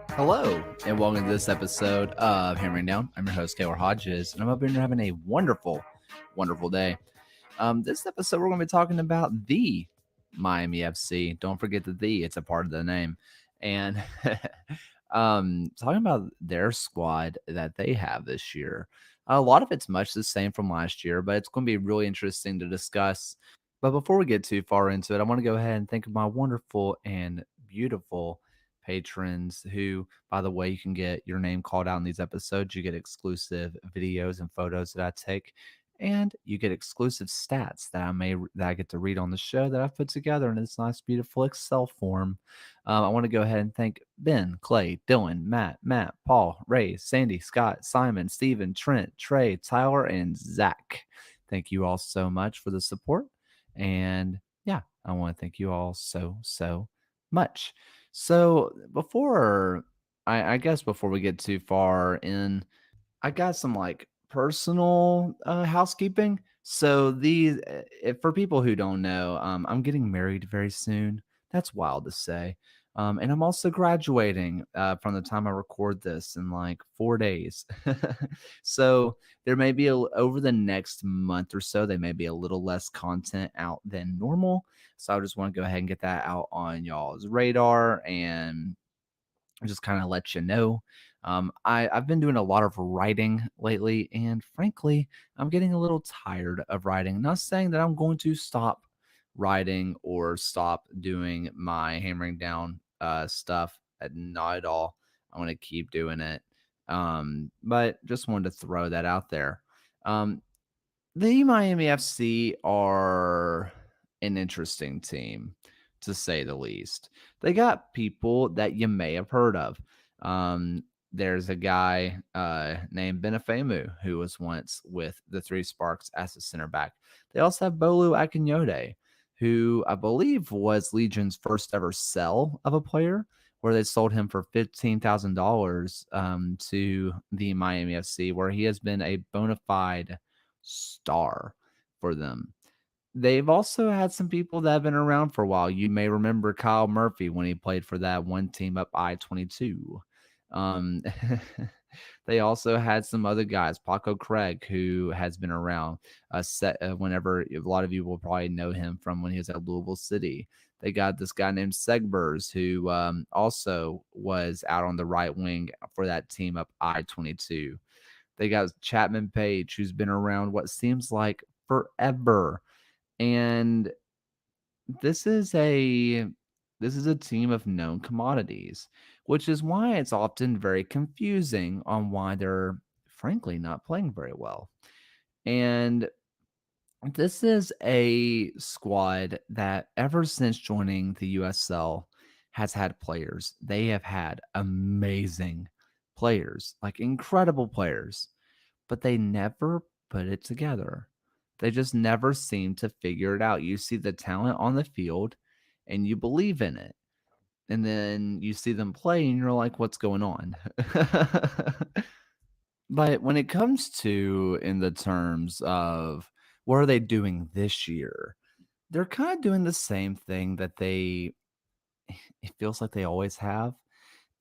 Hello, and welcome to this episode of Hammering Down. I'm your host, Taylor Hodges, and I'm hoping you're having a wonderful, wonderful day. This episode, we're going to be talking about the Miami FC. Don't forget it's a part of the name. And talking about their squad that they have this year. A lot of it's much the same from last year, but it's going to be really interesting to discuss. But before we get too far into it, I want to go ahead and thank my wonderful and beautiful patrons who, by the way, you can get your name called out in these episodes. You get exclusive videos and photos that I take, and you get exclusive stats that I get to read on the show that I've put together in this nice, beautiful Excel form. I want to go ahead and thank Ben, Clay, Dylan, Matt, Paul, Ray, Sandy, Scott, Simon, Steven, Trent, Trey, Tyler, and Zach. Thank you all so much for the support. And yeah, I want to thank you all so much. So I guess before we get too far in, I got some like personal housekeeping. So for people who don't know, I'm getting married very soon. That's wild to say. And I'm also graduating from the time I record this in like 4 days. So there may be over the next month or so, there may be a little less content out than normal. So I just want to go ahead and get that out on y'all's radar and just kind of let you know. I've been doing a lot of writing lately, and frankly, I'm getting a little tired of writing. Not saying that I'm going to stop writing or stop doing my hammering down stuff. Not at all. I want to keep doing it. But just wanted to throw that out there. Um, the Miami FC are an interesting team, to say the least. They got people that you may have heard of. There's a guy named Benefemu who was once with the Three Sparks as a center back. They also have Bolu Akinyode, who I believe was Legion's first ever sell of a player, where they sold him for $15,000 to the Miami FC, where he has been a bona fide star for them. They've also had some people that have been around for a while. You may remember Kyle Murphy when he played for that one team up I-22. Um, they also had some other guys, Paco Craig, who has been around whenever a lot of you will probably know him from when he was at Louisville City. They got this guy named Segbers, who also was out on the right wing for that team up I-22. They got Chapman Page, who's been around what seems like forever. And this is a team of known commodities, which is why it's often very confusing on why they're frankly not playing very well. And this is a squad that ever since joining the USL has had players. They have had amazing players, like incredible players, but they never put it together. They just never seem to figure it out. You see the talent on the field and you believe in it. And then you see them play and you're like, what's going on? But when it comes to in the terms of what are they doing this year, they're kind of doing the same thing that it feels like they always have.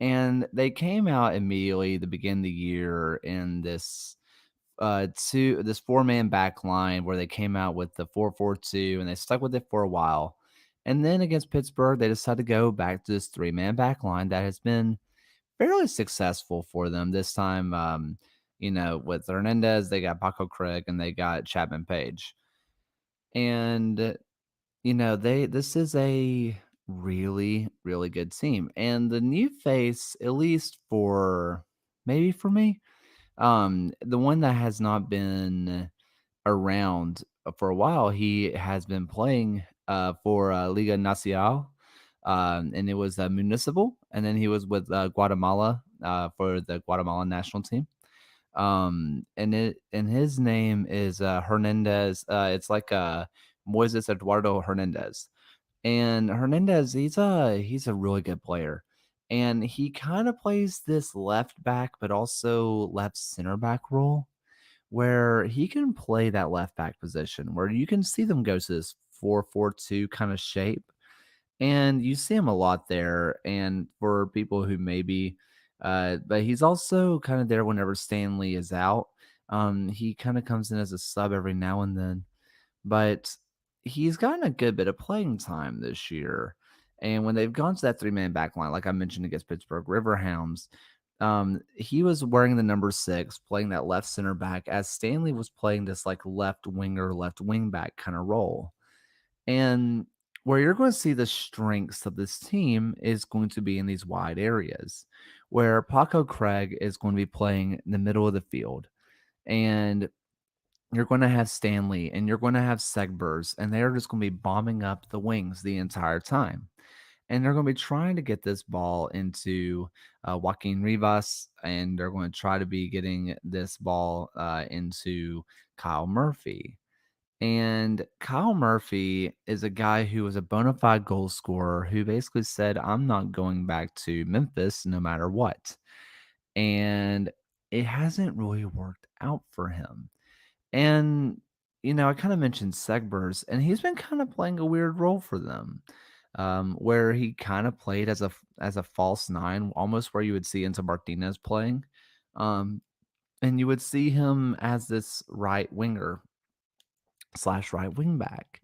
And they came out immediately to begin the year in this four-man back line where they came out with the 4-4-2 and they stuck with it for a while. And then against Pittsburgh, they decided to go back to this three-man back line that has been fairly successful for them this time. With Hernandez, they got Paco Craig and they got Chapman Page. And this is a really, really good team. And the new face, at least for maybe for me, the one that has not been around for a while, he has been playing for Liga Nacional, and it was Municipal, and then he was with Guatemala for the Guatemala national team. And his name is Hernandez. It's like Moises Eduardo Hernandez. And Hernandez, he's a really good player. And he kind of plays this left back, but also left center back role where he can play that left back position where you can see them go to this 4-4-2 kind of shape. And you see him a lot there. And for people who maybe, but he's also kind of there whenever Stanley is out. He kind of comes in as a sub every now and then, but he's gotten a good bit of playing time this year. And when they've gone to that three-man back line, like I mentioned against Pittsburgh Riverhounds, he was wearing the number 6, playing that left center back, as Stanley was playing this like left winger, left wing back kind of role. And where you're going to see the strengths of this team is going to be in these wide areas, where Paco Craig is going to be playing in the middle of the field. And you're going to have Stanley and you're going to have Segbers, and they're just going to be bombing up the wings the entire time. And they're going to be trying to get this ball into Joaquin Rivas, and they're going to try to be getting this ball into Kyle Murphy. And Kyle Murphy is a guy who was a bona fide goal scorer who basically said, I'm not going back to Memphis no matter what. And it hasn't really worked out for him. And, I kind of mentioned Segbers, and he's been kind of playing a weird role for them, where he kind of played as a false nine, almost where you would see Enzo Martinez playing. Um, and you would see him as this right winger slash right wing back.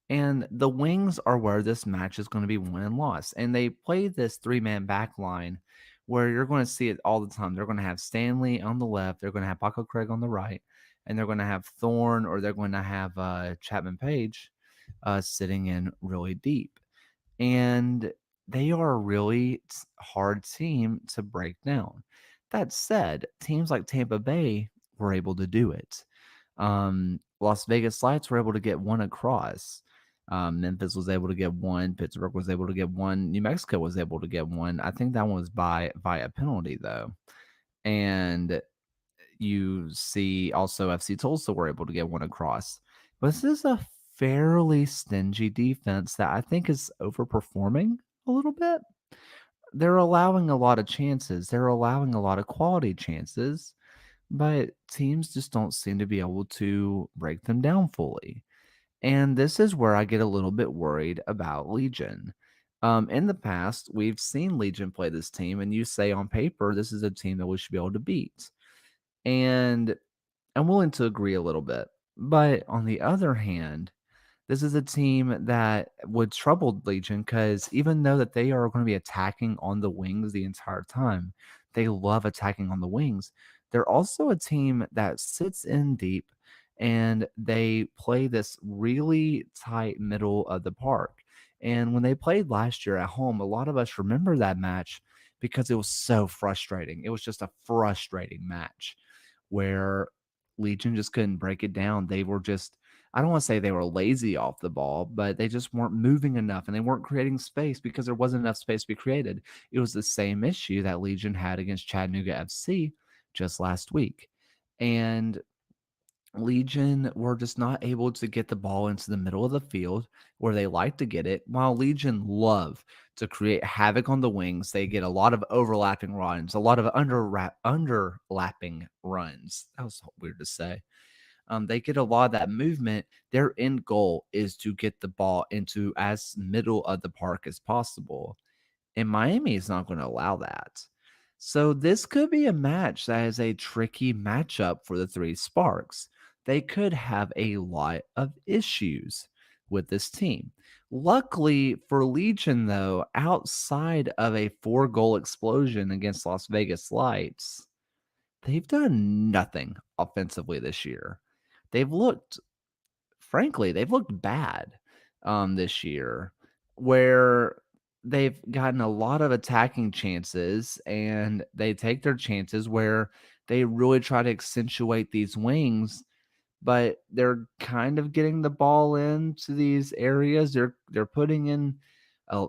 And the wings are where this match is going to be won and lost. And they play this three-man back line where you're going to see it all the time. They're going to have Stanley on the left, they're going to have Paco Craig on the right, and they're going to have Thorne, or they're going to have Chapman Page sitting in really deep. And they are a really hard team to break down. That said, teams like Tampa Bay were able to do it. Las Vegas Lights were able to get one across. Memphis was able to get one. Pittsburgh was able to get one. New Mexico was able to get one. I think that one was via penalty though. And you see also FC Tulsa were able to get one across. But this is a fairly stingy defense that I think is overperforming a little bit. They're allowing a lot of chances. They're allowing a lot of quality chances, but teams just don't seem to be able to break them down fully. And this is where I get a little bit worried about Legion. In the past, we've seen Legion play this team, and you say on paper, this is a team that we should be able to beat. And I'm willing to agree a little bit. But on the other hand, this is a team that would trouble Legion because even though that they are going to be attacking on the wings the entire time, they love attacking on the wings. They're also a team that sits in deep and they play this really tight middle of the park. And when they played last year at home, a lot of us remember that match because it was so frustrating. It was just a frustrating match where Legion just couldn't break it down. They were just, I don't want to say they were lazy off the ball, but they just weren't moving enough and they weren't creating space because there wasn't enough space to be created. It was the same issue that Legion had against Chattanooga FC just last week. And Legion were just not able to get the ball into the middle of the field where they like to get it, while Legion love to create havoc on the wings. They get a lot of overlapping runs, a lot of underlapping runs. That was weird to say. They get a lot of that movement. Their end goal is to get the ball into as middle of the park as possible. And Miami is not going to allow that. So this could be a match that is a tricky matchup for the three Sparks. They could have a lot of issues with this team. Luckily for Legion, though, outside of a 4-goal explosion against Las Vegas Lights, they've done nothing offensively this year. They've looked, frankly, they've looked bad this year, where they've gotten a lot of attacking chances and they take their chances where they really try to accentuate these wings, but they're kind of getting the ball into these areas. They're putting in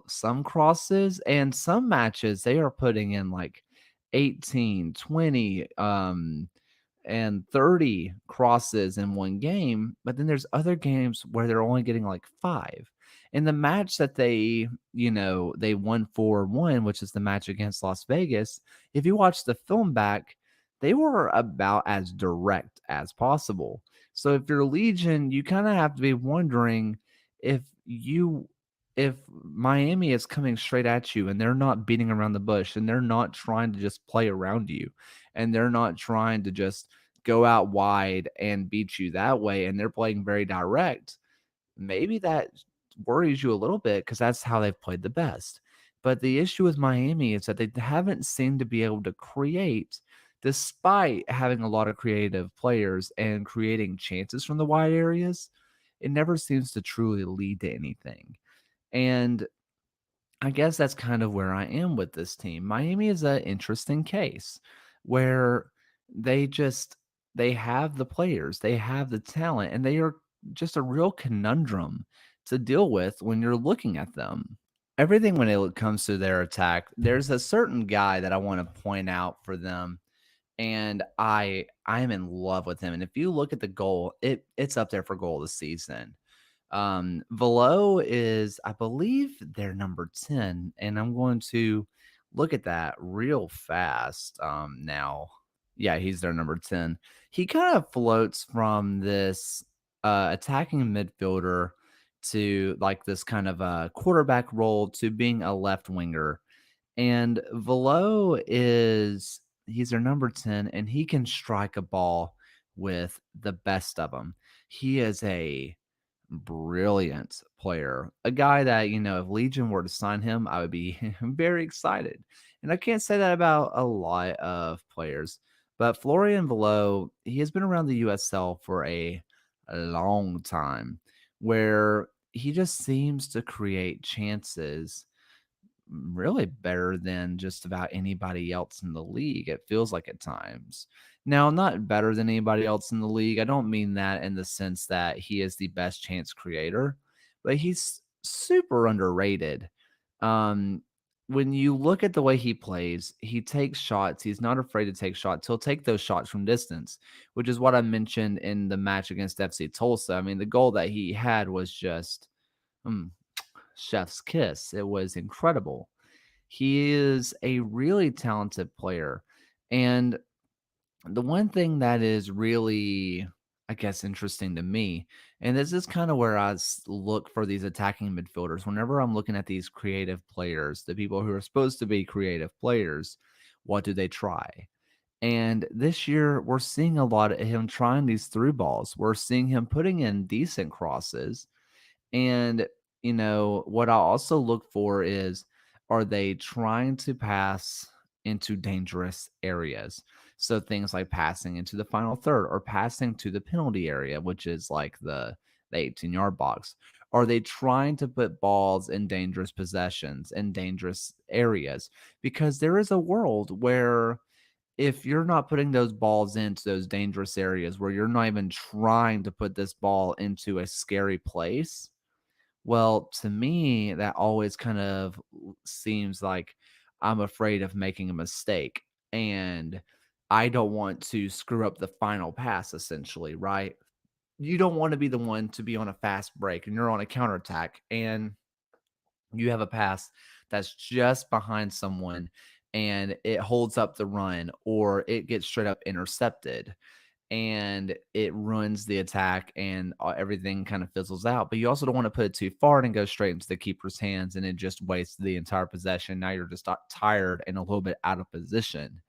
some crosses, and some matches they are putting in like 18, 20, and 30 crosses in one game, but then there's other games where they're only getting like 5. In the match that they won 4-1, which is the match against Las Vegas, if you watch the film back, they were about as direct as possible. So if you're Legion, you kind of have to be wondering, if you if Miami is coming straight at you and they're not beating around the bush and they're not trying to just play around you and they're not trying to just go out wide and beat you that way and they're playing very direct, maybe that worries you a little bit because that's how they've played the best. But the issue with Miami is that they haven't seemed to be able to create, despite having a lot of creative players and creating chances from the wide areas. It never seems to truly lead to anything. And I guess that's kind of where I am with this team. Miami is an interesting case where they just they have the players, they have the talent, and they are just a real conundrum to deal with when you're looking at them. Everything when it comes to their attack, there's a certain guy that I want to point out for them, and I am in love with him. And if you look at the goal, it's up there for goal of the season. Velo is, I believe, they're number 10, and I'm going to look at that real fast now. Yeah, he's their number 10. He kind of floats from this attacking midfielder to like this kind of a quarterback role to being a left winger. And Velo is he's their number 10 and he can strike a ball with the best of them. He is a brilliant player. A guy that, if Legion were to sign him, I would be very excited. And I can't say that about a lot of players. But Florian Velo, he has been around the USL for a long time where he just seems to create chances really better than just about anybody else in the league. It feels like at times. Now, not better than anybody else in the league. I don't mean that in the sense that he is the best chance creator, but he's super underrated. Um, when you look at the way he plays, he takes shots. He's not afraid to take shots. He'll take those shots from distance, which is what I mentioned in the match against FC Tulsa. I mean, the goal that he had was just mm, chef's kiss. It was incredible. He is a really talented player. And the one thing that is really, I guess, interesting to me, and this is kind of where look for these attacking midfielders. Whenever I'm looking at these creative players, the people who are supposed to be creative players, what do they try? And this year, we're seeing a lot of him trying these through balls. We're seeing him putting in decent crosses and, what I also look for is, are they trying to pass into dangerous areas? So things like passing into the final third or passing to the penalty area, which is like the 18-yard box. Are they trying to put balls in dangerous possessions and dangerous areas? Because there is a world where if you're not putting those balls into those dangerous areas where you're not even trying to put this ball into a scary place, well, to me, that always kind of seems like I'm afraid of making a mistake and I don't want to screw up the final pass, essentially, right? You don't want to be the one to be on a fast break and you're on a counterattack and you have a pass that's just behind someone and it holds up the run or it gets straight up intercepted and it ruins the attack and everything kind of fizzles out. But you also don't want to put it too far and go straight into the keeper's hands and it just wastes the entire possession. Now you're just tired and a little bit out of position.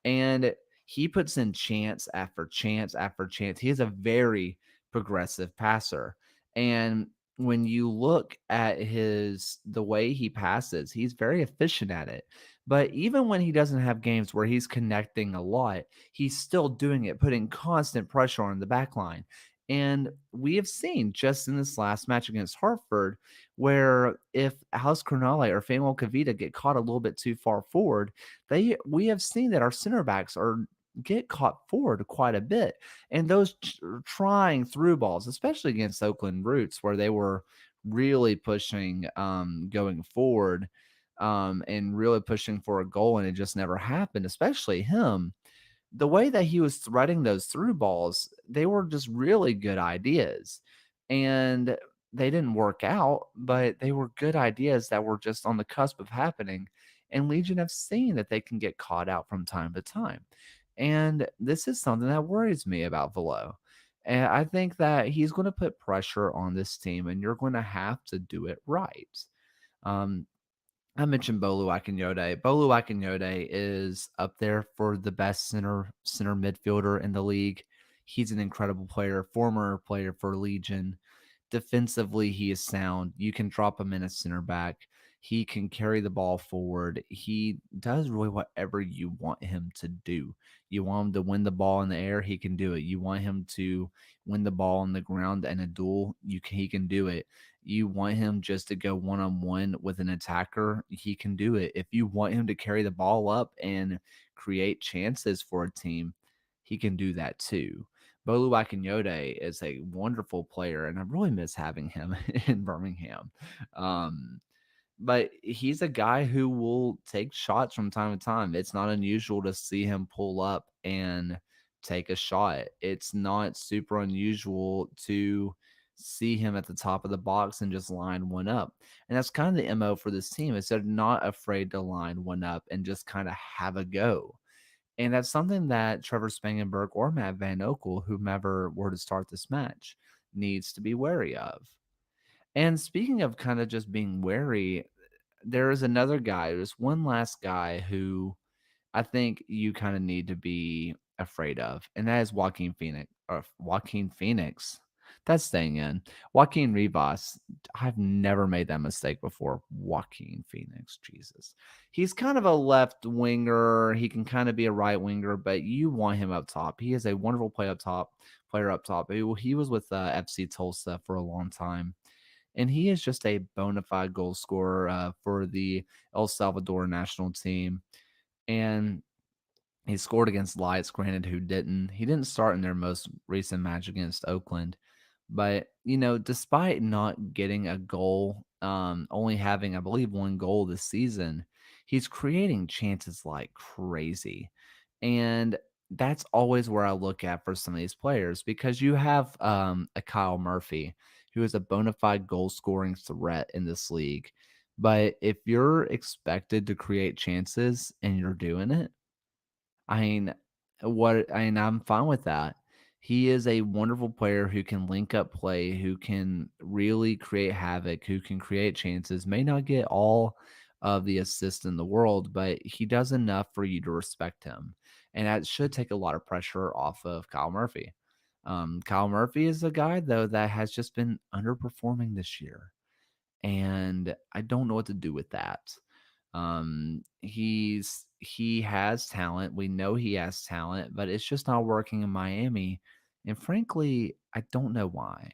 And he puts in chance after chance after chance. He is a very progressive passer. And when you look at the way he passes, he's very efficient at it. But even when he doesn't have games where he's connecting a lot, he's still doing it, putting constant pressure on the back line. And we have seen just in this last match against Hartford, where if House Cronale or Fanuel Kavita get caught a little bit too far forward, we have seen that our center backs are get caught forward quite a bit. And those trying through balls, especially against Oakland Roots, where they were really pushing going forward and really pushing for a goal, and it just never happened, especially him. The way that he was threading those through balls, they were just really good ideas. And they didn't work out, but they were good ideas that were just on the cusp of happening. And Legion have seen that they can get caught out from time to time. And this is something that worries me about Velo. And I think that he's going to put pressure on this team, and you're going to have to do it right. Um, I mentioned Bolu Akinyode. Bolu Akinyode is up there for the best center midfielder in the league. He's an incredible player, former player for Legion. Defensively, he is sound. You can drop him in a center back. He can carry the ball forward. He does really whatever you want him to do. You want him to win the ball in the air, he can do it. You want him to win the ball on the ground in a duel, he can do it. You want him just to go one on one with an attacker, he can do it. If you want him to carry the ball up and create chances for a team, he can do that too. Bolu Akinyode is a wonderful player, and I really miss having him in Birmingham. Um, but he's a guy who will take shots from time to time. It's not unusual to see him pull up and take a shot. It's not super unusual to see him at the top of the box and just line one up. And that's kind of the MO for this team is they're not afraid to line one up and just kind of have a go. And that's something that Trevor Spangenberg or Matt Van Okel, whomever were to start this match, needs to be wary of. And speaking of kind of just being wary, there is another guy. There's one last guy who I think you kind of need to be afraid of, and that is Joaquin Phoenix. Or Joaquin Phoenix. That's staying in. Joaquin Rivas. I've never made that mistake before. Joaquin Phoenix. Jesus. He's kind of a left winger. He can kind of be a right winger, but you want him up top. He is a wonderful player up top. He was with FC Tulsa for a long time, and he is just a bona fide goal scorer for the El Salvador national team. And he scored against Lights, granted, who didn't. He didn't start in their most recent match against Oakland. But, despite not getting a goal, only having, I believe, one goal this season, he's creating chances like crazy. And that's always where I look at for some of these players because you have a Kyle Murphy who is a bona fide goal scoring threat in this league. But if you're expected to create chances and you're doing it, I mean, I'm fine with that. He is a wonderful player who can link up play, who can really create havoc, who can create chances. May not get all of the assists in the world, but he does enough for you to respect him. And that should take a lot of pressure off of Kyle Murphy. Kyle Murphy is a guy, though, that has just been underperforming this year. And I don't know what to do with that. He has talent. We know he has talent, but it's just not working in Miami. And frankly, I don't know why.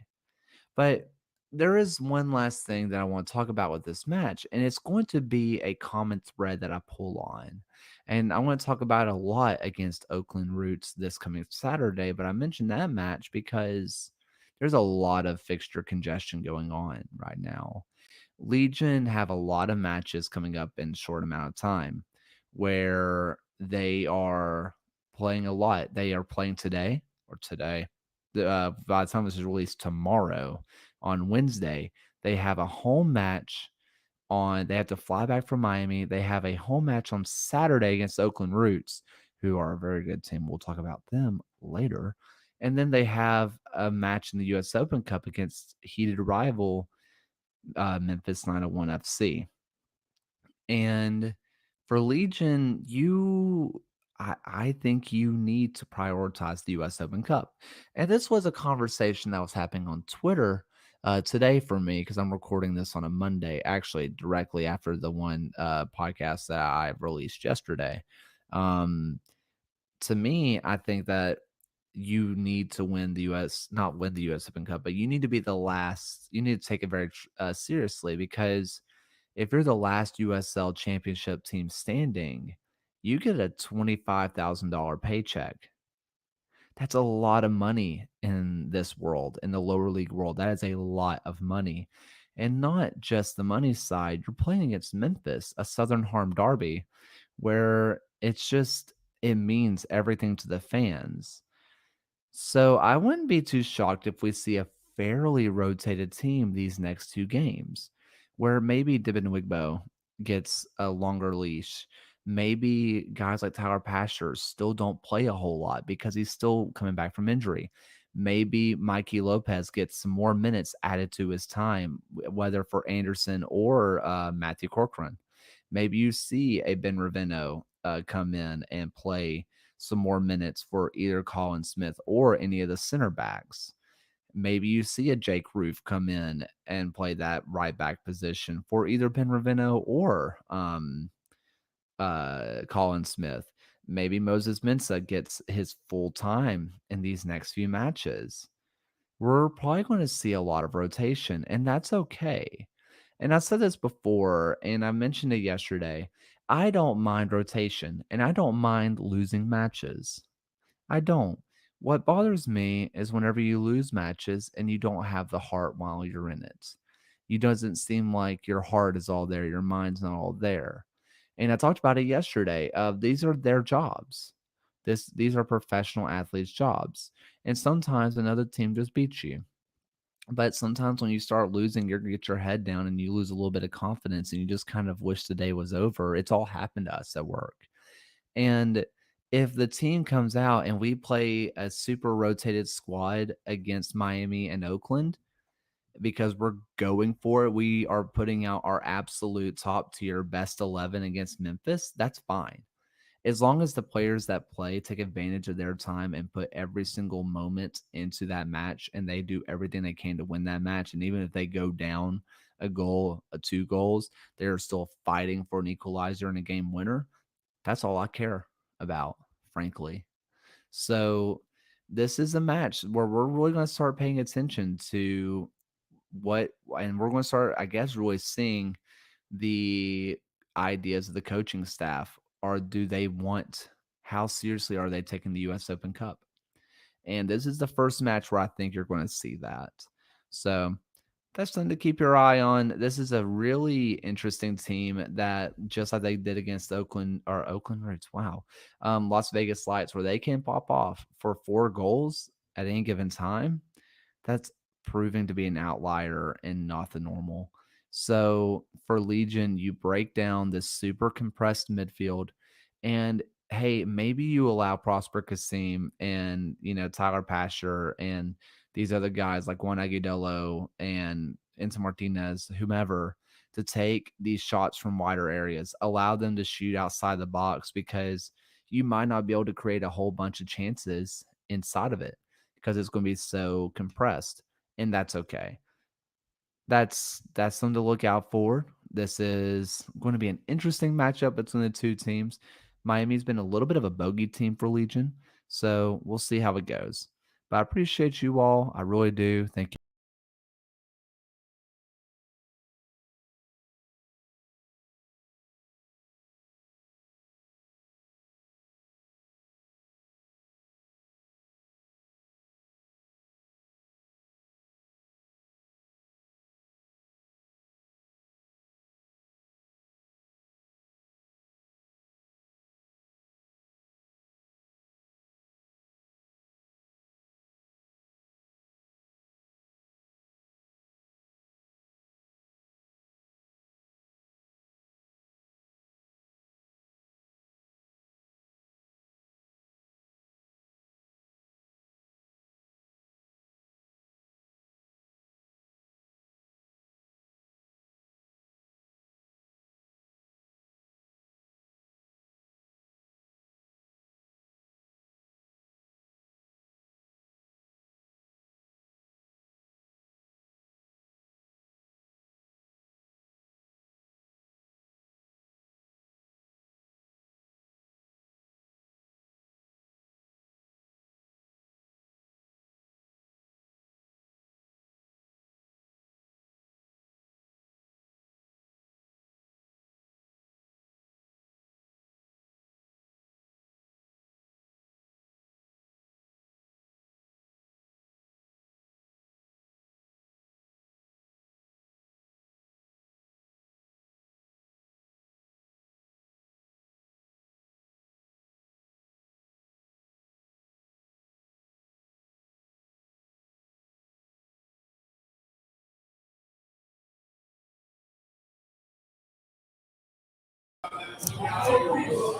But there is one last thing that I want to talk about with this match, and it's going to be a common thread that I pull on. And I want to talk about it a lot against Oakland Roots this coming Saturday, but I mentioned that match because there's a lot of fixture congestion going on right now. Legion have a lot of matches coming up in a short amount of time where they are playing a lot. They are playing today or today. By the time this is released tomorrow on Wednesday, they have a home match they have to fly back from Miami. They have a home match on Saturday against Oakland Roots, who are a very good team. We'll talk about them later. And then they have a match in the US Open Cup against heated rival Memphis 901 FC. And for Legion, I think you need to prioritize the US Open Cup. And this was a conversation that was happening on Twitter today for me because I'm recording this on a Monday, actually directly after the one podcast that I released yesterday. Um, to me, I think that you need to win the US, not win the US Open Cup, but you need to be the last. You need to take it very seriously because if you're the last USL championship team standing, you get a $25,000 paycheck. That's a lot of money in this world, in the lower league world. That is a lot of money. And not just the money side, you're playing against Memphis, a Southern Harm derby, where it means everything to the fans. So I wouldn't be too shocked if we see a fairly rotated team these next two games, where maybe Dibin Wigbo gets a longer leash. Maybe guys like Tyler Pasher still don't play a whole lot because he's still coming back from injury. Maybe Mikey Lopez gets some more minutes added to his time, whether for Anderson or Matthew Corcoran. Maybe you see a Ben Ravino come in and play some more minutes for either Colin Smith or any of the center backs. Maybe you see a Jake Roof come in and play that right back position for either Ben Ravino or Colin Smith. Maybe Moses Mensah gets his full time in these next few matches. We're probably going to see a lot of rotation, and that's okay. And I said this before, and I mentioned it yesterday. I don't mind rotation, and I don't mind losing matches. I don't. What bothers me is whenever you lose matches and you don't have the heart while you're in it. You doesn't seem like your heart is all there, your mind's not all there. And I talked about it yesterday. These are their jobs. These are professional athletes' jobs. And sometimes another team just beats you. But sometimes when you start losing, you get your head down and you lose a little bit of confidence and you just kind of wish the day was over. It's all happened to us at work. And if the team comes out and we play a super rotated squad against Miami and Oakland, because we're going for it, we are putting out our absolute top tier best 11 against Memphis, that's fine. As long as the players that play take advantage of their time and put every single moment into that match and they do everything they can to win that match. And even if they go down a goal, two goals, they're still fighting for an equalizer and a game winner. That's all I care about, frankly. So this is a match where we're really going to start paying attention to what, and we're going to start, I guess, really seeing the ideas of the coaching staff. Or do they want, how seriously are they taking the US Open Cup? And this is the first match where I think you're going to see that. So that's something to keep your eye on. This is a really interesting team that, just like they did against Oakland Roots, wow, Las Vegas Lights, where they can pop off for 4 goals at any given time. That's proving to be an outlier and not the normal. So for Legion, you break down this super compressed midfield, and hey, maybe you allow Prosper Kasim and Tyler Pasher and these other guys like Juan Agudelo and Enzo Martinez, whomever, to take these shots from wider areas. Allow them to shoot outside the box because you might not be able to create a whole bunch of chances inside of it because it's going to be so compressed, and that's okay. That's something to look out for. This is going to be an interesting matchup between the two teams. Miami's been a little bit of a bogey team for Legion, so we'll see how it goes. But I appreciate you all. I really do. Thank you.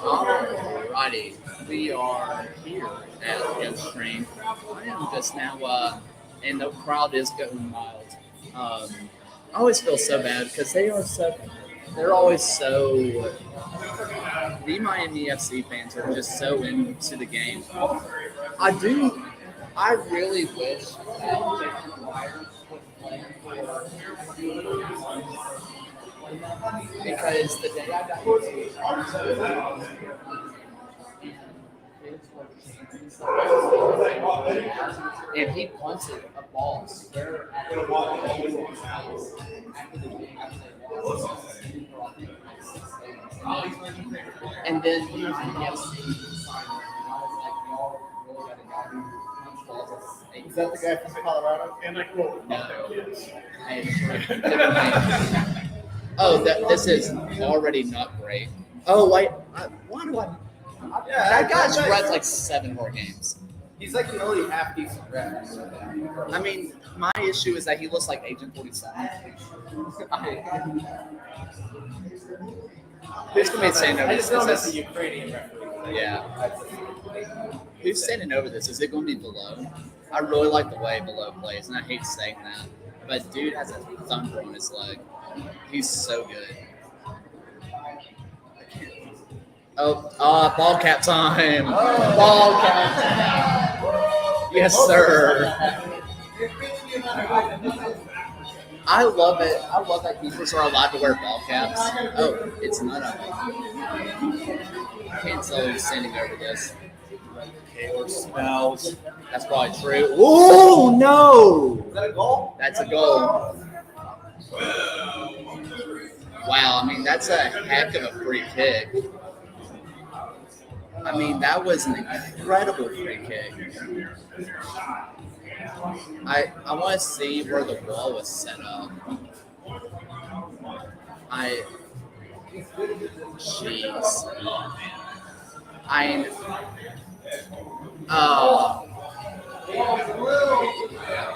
Alrighty, we are here at Ghost Train playing just now, and the crowd is going wild. I always feel so bad because they're always so. The Miami FC fans are just so into the game. I do. I really wish that Jason Dwyer was playing for because the day I got and he punted a ball square at the and then he was in the FC. Is that the guy from Colorado? Oh, this is already not great. Oh, why do I? That guy's read like 7 more games. He's like the only half decent rep. I mean, my issue is that he looks like Agent 47. Who's going to be standing over I this? just know that's a Ukrainian referee. Yeah. Who's standing over this? Is it going to be Below? I really like the way Below plays, and I hate saying that. But dude has a thunder on his leg. He's so good. Ball cap time. Ball cap. Yes, sir. I love it. I love that keepers are allowed to wear ball caps. Oh, it's none of them. Can't tell who's standing over this. Taylor smells. That's probably true. Oh, no. Is that a goal? That's a goal. Wow, I mean, that's a heck of a free kick. I mean, that was an incredible free kick. I want to see where the wall was set up. Jeez.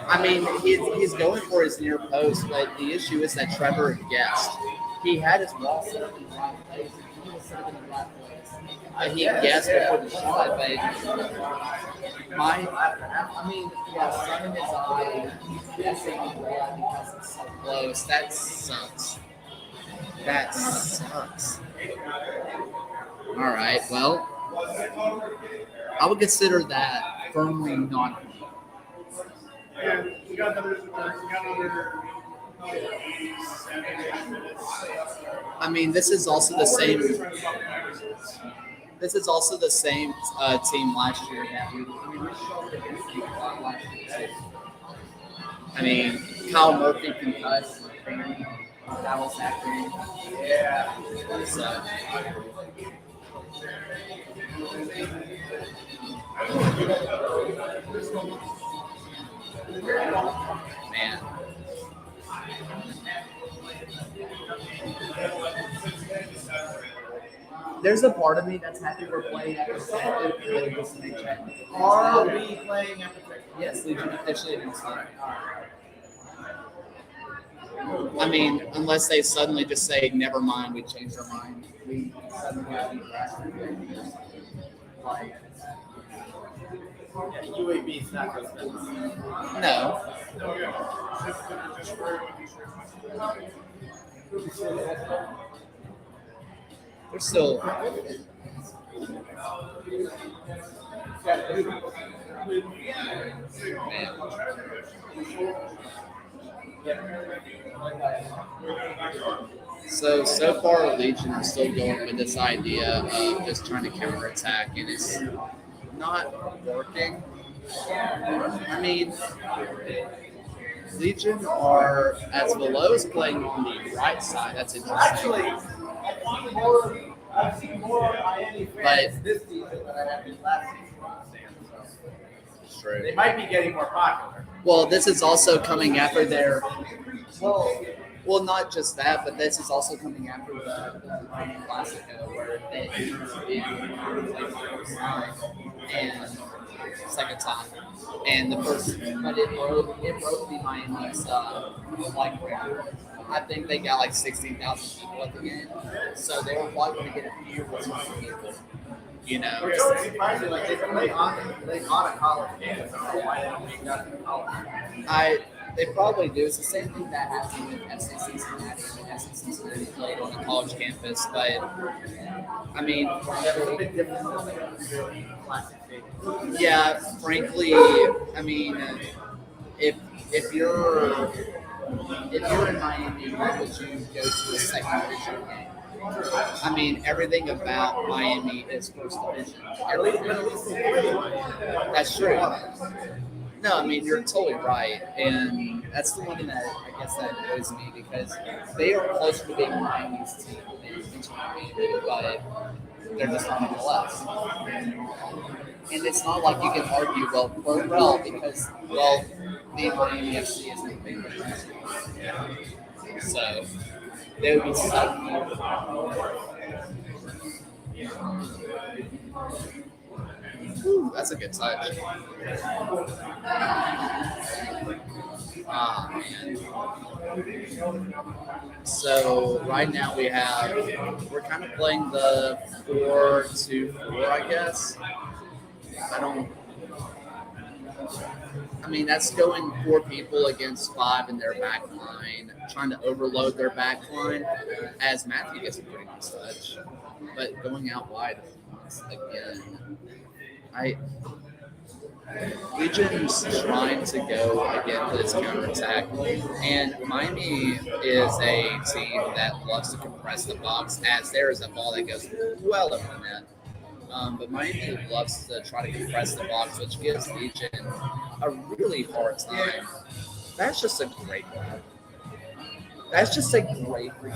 I mean, he's going for his near post, but the issue is that Trevor guessed. He had his wall set up in the right place. He was set up in the right place. He guessed before the shot, but sun in his eye, guessing because it's so close. That sucks. That sucks. All right, well, I would consider that firmly not. I mean, this is also the same. This is also the same team last year. I mean, Kyle Murphy concussed. That was happening. Yeah. So. Man. There's a part of me that's happy we're playing at the Are we playing at the Yes, Legion officially announced that. I mean, unless they suddenly just say, never mind, we changed our mind. We suddenly got to be UAB is not those No. We're still. Man. So far, Legion are still going with this idea of just trying to counterattack, and it's not working. I mean, Legion are, as Below's playing on the right side, that's interesting. Actually, I've seen more Miami fans this season than I have been last season. It's true. They might be getting more popular. Well, this is also coming after their. Well, not just that, but this is also coming after the Classico where they and second time, and the first, but it broke the Miami's record. I think they got like 16,000 people at the game, so they were probably going to get a few more people. You know, Which always surprised me, like they play on a college game. I don't know why they don't make that in college. They probably do. It's the same thing that happened with FC Cincinnati. I mean, FC Cincinnati played on a college campus, but I mean, There's a big difference in classic stadium. yeah, frankly, I mean, if if you're in Miami, why would you go to a second division game? I mean, everything about Miami is first division. That's true. No, I mean you're totally right, and that's the one thing that I guess that annoys me because they are closer to being Miami's team than Inter Miami, but they're just not MLS. And it's not like you can argue, well, because the Miami FC is the big so they would be stuck. Ooh, that's a good touch. Ah, man. So right now we're kind of playing the 4-2-4, I guess. I mean, that's going 4 people against 5 in their back line, trying to overload their back line as Matthew gets a pretty nice touch. But going out wide again, Legion's trying to go again for this counterattack, and Miami is a team that loves to compress the box as there is a ball that goes well over the net. But Miami loves to try to compress the box, which gives Legion a really hard time. That's just a great one. That's just a great one.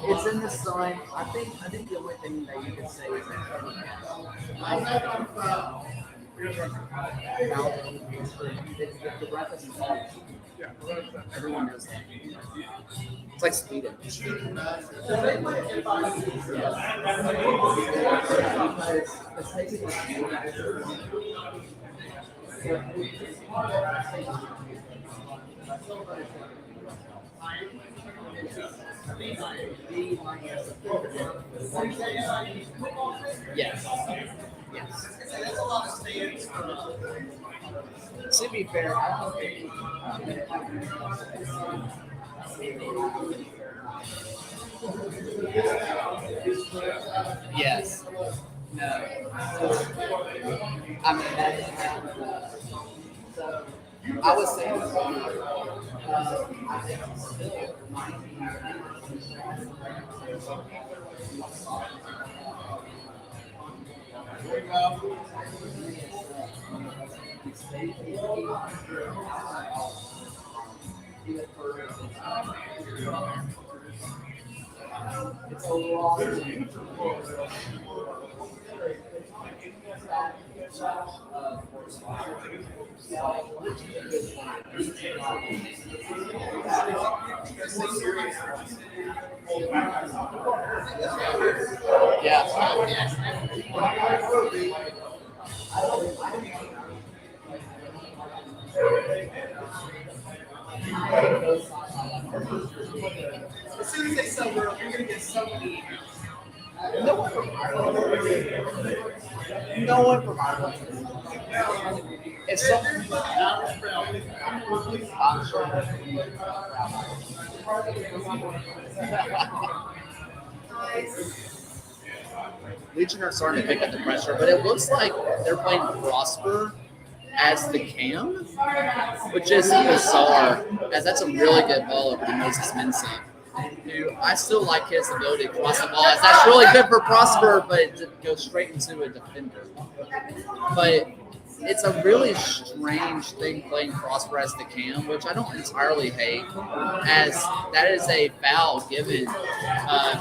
It's in the sun. I think the only thing that you can say is that the breath isn't cold. Everyone knows that. It's like Sweden. Yes. To be fair, I don't think. Yes. No. I mean, I was saying, I think still it's a lot. As soon as they sell girls, you're gonna get so many. No one from Ireland. It's something. I'm sure. Legion are starting to pick up the pressure, but it looks like they're playing Prosper as the cam, which is bizarre, as that's a really good ball over to Moses Mensah. I still like his ability to cross the ball, as that's really good for Prosper, but it goes straight into a defender. But it's a really strange thing playing Prosper as the cam, which I don't entirely hate, as that is a foul given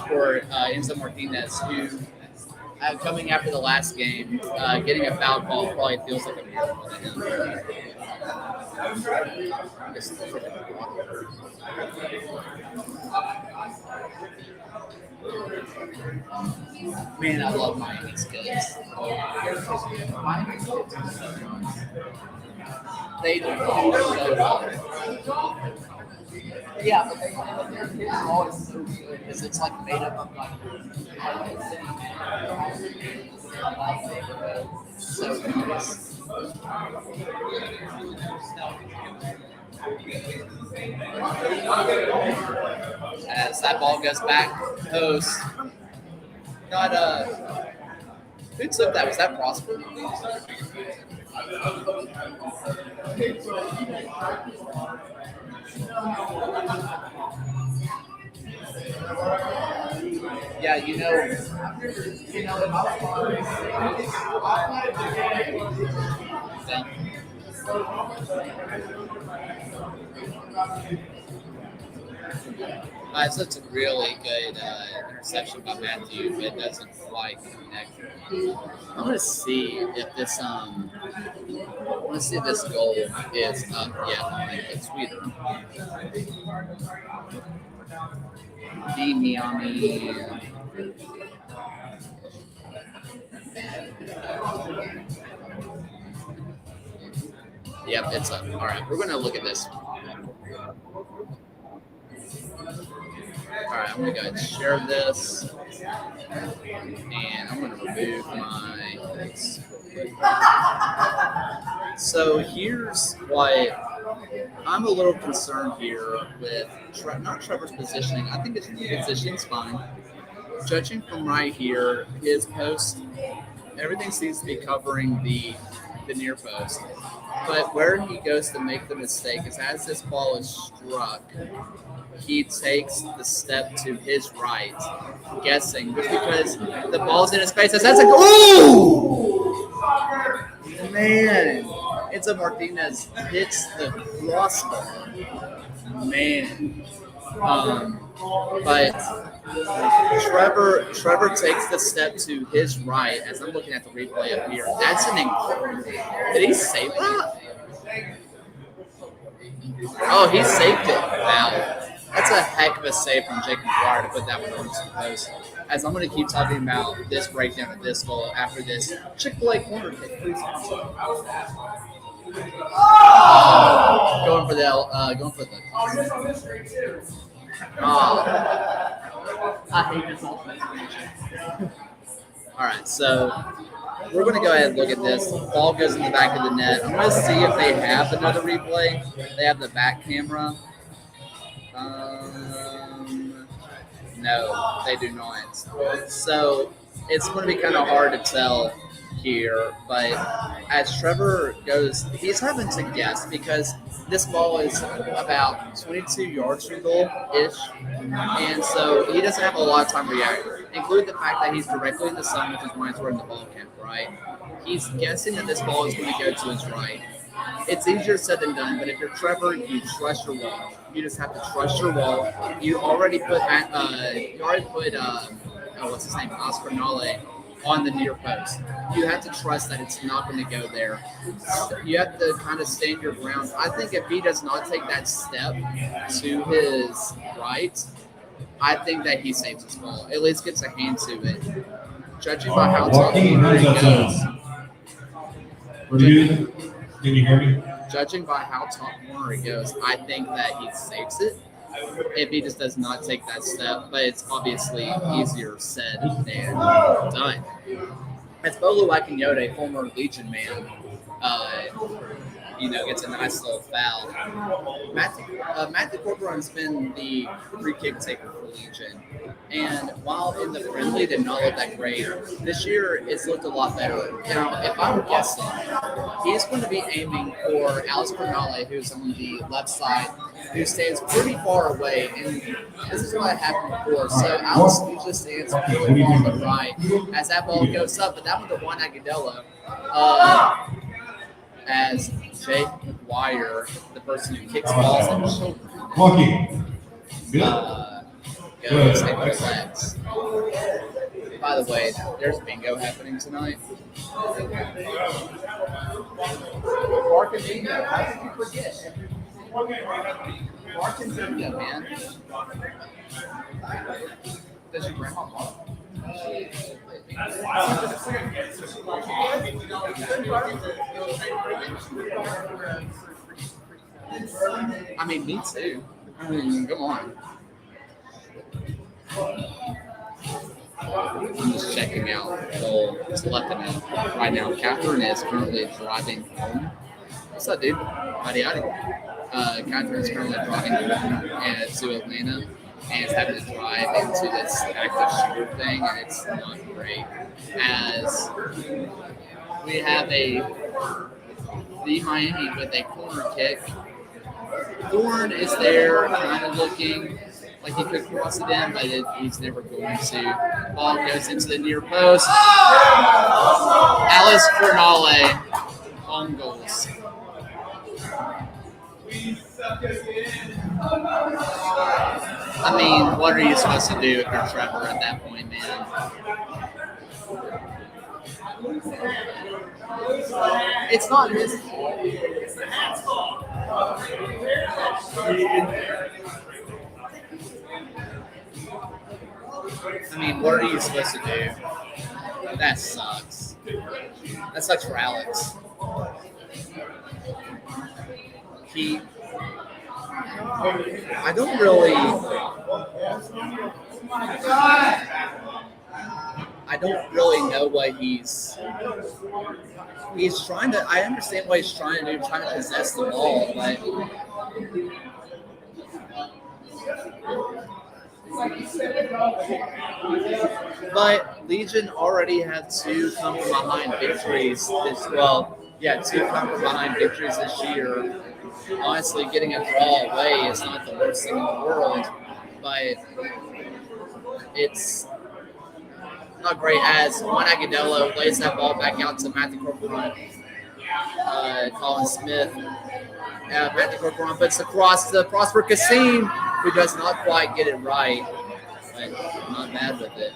for Enzo Martinez, who coming after the last game, getting a foul call probably feels like a miracle to him. Man, I love Miami's kids. Miami's kids are so nice. They do so well. Yeah, but their his ball is so good because it's like made up of like so nice. As that ball goes back post, not who took that? Was that Prosper? Yeah, so it's a really good interception by Matthew, but it doesn't quite connect. I'm gonna see if this let's see if this goal is up yet on the Twitter. The Miami. Yep, it's up. All right, we're gonna look at this. All right, I'm gonna go ahead and share this, and I'm gonna remove my. So here's what I'm a little concerned here with not Trevor's positioning. I think his positioning's fine. Judging from right here, his post, everything seems to be covering the near post. But where he goes to make the mistake is as this ball is struck, he takes the step to his right, guessing just because the ball's in his face. That's a ooh! Man, Enzo Martinez hits the crossbar. Man, but Trevor takes the step to his right. As I'm looking at the replay up here, that's an incredible. Did he save that? Oh, he saved it. Wow. That's a heck of a save from Jake McGuire to put that one onto the post. As I'm going to keep talking about this breakdown of this goal after this Chick-fil-A corner kick. Please. Going for the. I hate this ultimate. All right, so we're going to go ahead and look at this. Ball goes in the back of the net. I'm going to see if they have another replay. They have the back camera. No, they do not. So it's going to be kind of hard to tell here. But as Trevor goes, he's having to guess because this ball is about 22 yards from goal-ish. And so he doesn't have a lot of time to react. Include the fact that he's directly in the sun with his mind's where in the ball camp, right? He's guessing that this ball is going to go to his right. It's easier said than done, but if you're Trevor, you trust your wall. You just have to trust your wall. You already put what's his name, Oscar Nale, on the near post. You have to trust that it's not going to go there. You have to kind of stand your ground. I think if he does not take that step to his right, I think that he saves his ball. At least gets a hand to it. Judging by how tough it goes. Can you hear me? Judging by how top corner he goes, I think that he saves it if he just does not take that step. But it's obviously easier said than done. As Bolu Akinyote, former Legion man, gets a nice little foul. Matthew Corcoran's been the free kick taker for Legion. And while in the friendly did not look that great, this year it's looked a lot better. Now, if I'm guessing, he's going to be aiming for Alex Bernale, who's on the left side, who stands pretty far away. And this is what happened before. So Alex usually stands really far on the right as that ball goes up, but that one to Juan Agudelo. As Jake McGuire, the person who kicks balls at children, goes and collects. By the way, there's bingo happening tonight. Mark and bingo. How did you forget? Mark and bingo, man. Does your grandma walk? I mean, me too. I mean, come on. I'm just checking out the telephony right now. Catherine is currently driving home. What's up, dude? Howdy, howdy. Catherine's currently driving to Atlanta and is having to drive into this active shooter thing, and it's not great. As we have the Miami with a corner kick. Thorne is there, kind of looking like he could cross it in, but he's never going to. Ball goes into the near post. Alice Bernale, home goals. I mean, what are you supposed to do if you're Trevor at that point, man? It's not his fault. It's the hat's fault. I mean, what are you supposed to do? That sucks. That sucks for Alex. I don't really know what he's trying to. I understand what he's trying to do, trying to possess the ball, but Legion already had two come from behind victories two come from behind victories this year. Honestly, getting a draw away is not the worst thing in the world, but it's not great as Juan Agudelo lays that ball back out to Matthew Corcoran. Colin Smith. Matthew Corcoran puts across to Prosper Kassim, who does not quite get it right, but not bad with it.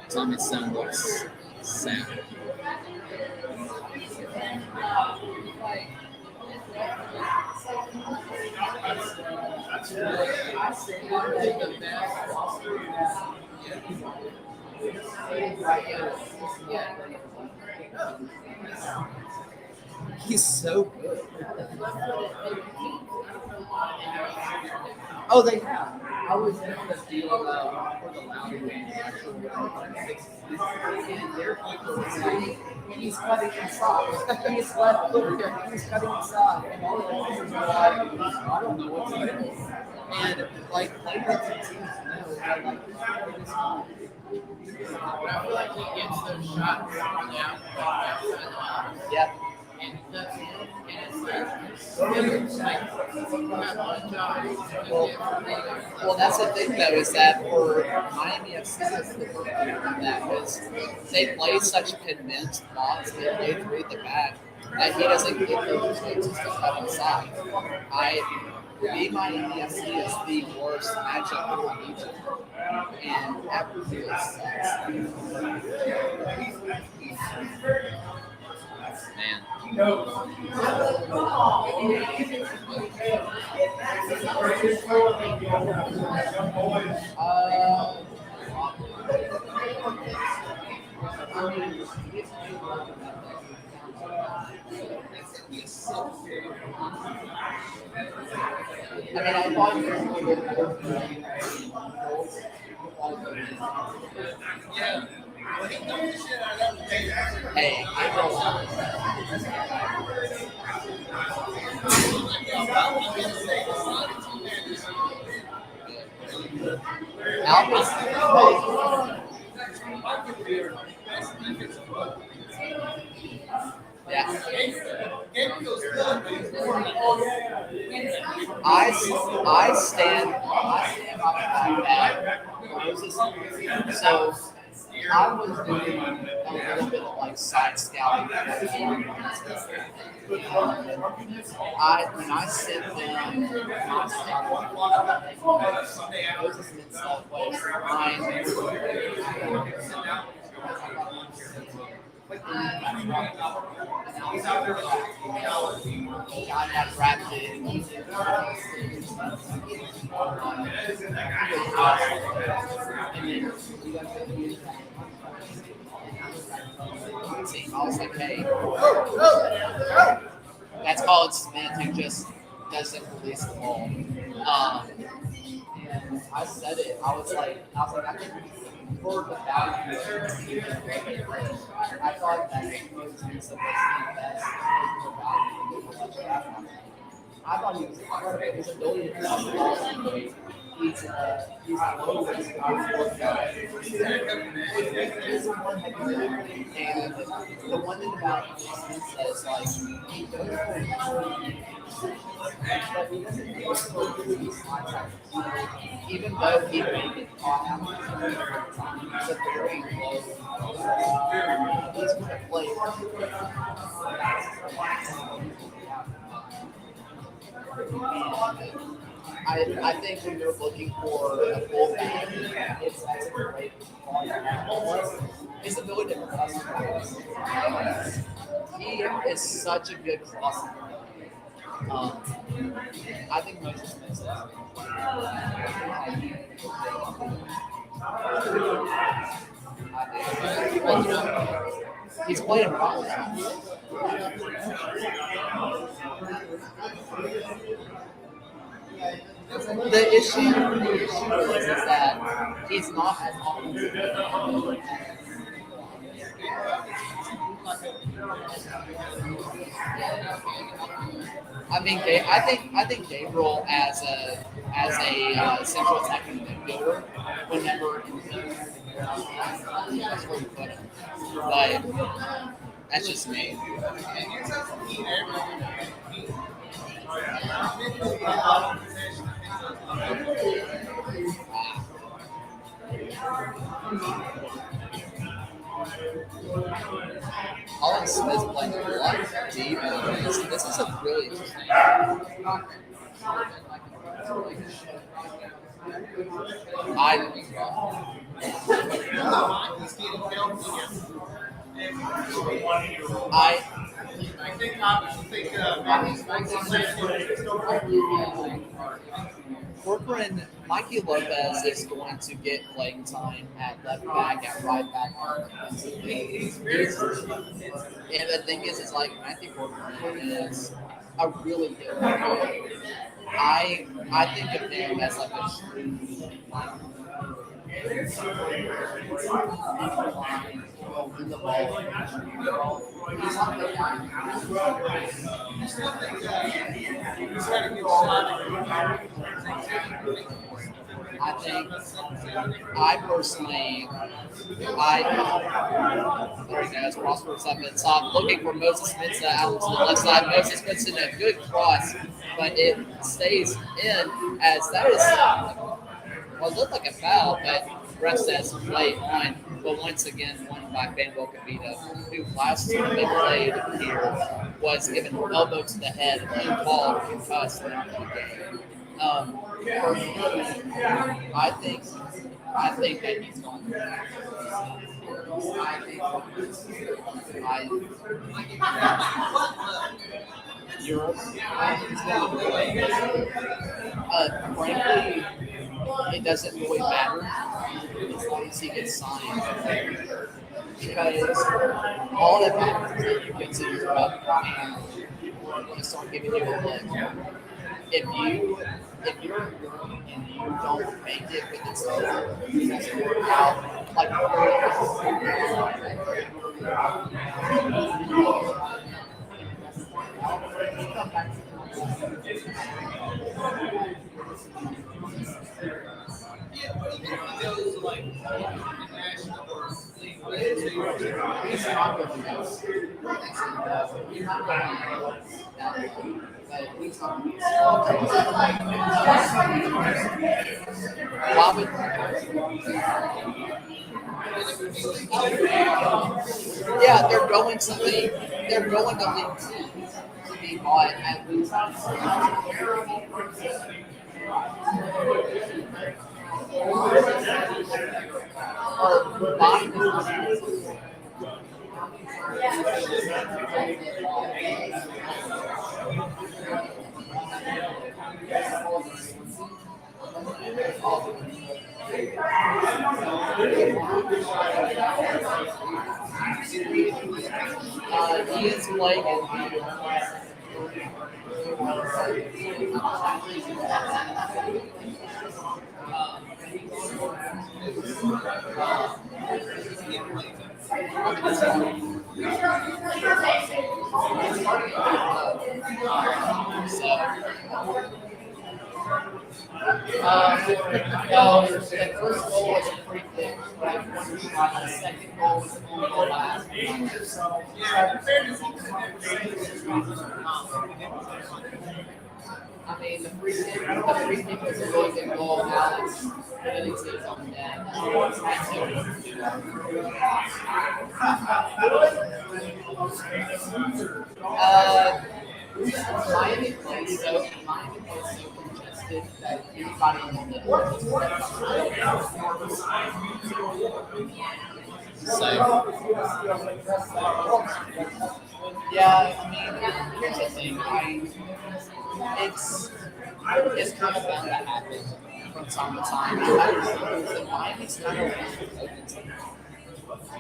Tommy Stone looks sad. He's so good. Oh, they have. I was in the deal for the Lowry manufacturer and their people was like, he's cutting inside. He's cutting inside. And all the players are like, I don't know what's going on. And like players and teams know that like this is not. I feel like he gets those shots from the outside. Yep. And he cuts in, and it's like well, that's the thing though, is that for Miami FC, that's the first year of that, because they play such condensed blocks, they play through the back, that he doesn't get those chances to cut inside. Miami FC is the worst matchup for Legion, and that really sucks. Man. Hey, I know. Yeah. I stand by that. So I was doing a little bit of like side scouting when I sent them my stuff, Moses and stuff was got that drafted. I was like, hey. That's Colin Smith, who just doesn't release the ball. And I said it. I was like, I think for the value, I thought that Moses Smith was the best for value. I thought he was incredible. His ability to pass the ball. He's a low risk guy. He's one heck of a player. And the one thing about Smith is like he goes for it, but he doesn't go for these high tackles. Even though he may get caught out, he's a very low. He's going to play. I think when you're looking for a fullback, it's that's a great his ability to cross. He is such a good crosser. I think Moses Smith is. He's playing college. The issue is that he's not as offensive. I think Gabriel as a central attacking midfielder, whenever that's where you put him. But that's just me. Colin Smith's playing a lot deeper. This is a really interesting. I think so. Corcoran, Mikey Lopez is going to get playing time at left back, at right back. And the thing is like Matthew Corcoran is a really good player. I think of him as like a in the ball. He's not the guy. I think I personally, there he goes, Prosper's up at top, looking for Moses Smith out to the left side. Moses Smith's in a good cross, but it stays in as that is, well, it looked like a foul, but ref says play on. But once again, one by Van Wilkenvita, who last time they played here was given an elbow to the head and called concussed throughout the game. I think that he's going to. Europe. Frankly, it doesn't really matter as long as he gets signed. Because all that matters is that you get to Europe and they start giving you a look. If you're in Europe and you don't make it with this team, it doesn't work out like yeah, they're going to League 2 to be bought at least. Or buying he is playing Well, the first goal was a free kick, but I won the shot. The second goal was on the last. I mean, the free kick was a really good goal. Alex really sees on that. Miami plays so congested that anybody on the so yeah, I mean, here's the thing. It's kind of bound to happen from time to time. Miami's kind of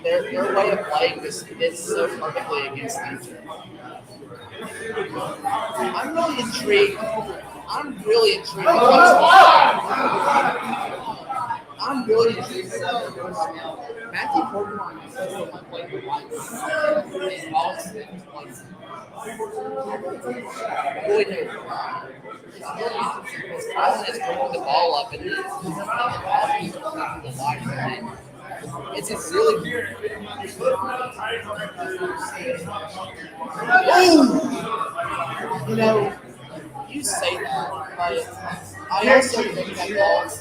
their way of playing is so perfectly against nature. I'm really intrigued. I'm really intrigued. Matthew Portman is the one playing the right wing, and Austin plays. Really new. Austin is bringing the ball up and then the line. It's a really weird. You know, you say that, but I also think that dogs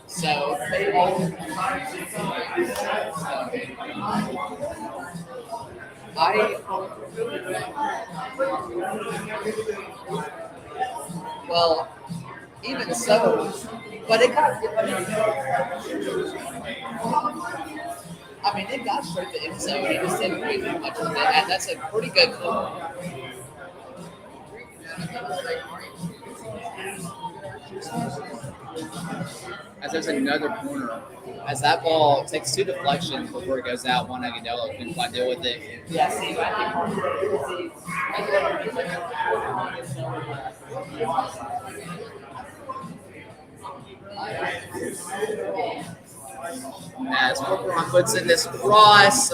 so they all well, even so, but it got. I mean, it got straight to end zone. He just didn't really do much with it, and that's a pretty good goal. As there's another corner, as that ball takes two deflections before it goes out, one Agudelo couldn't quite deal with it. Yeah, see, as Corcoran puts in this cross,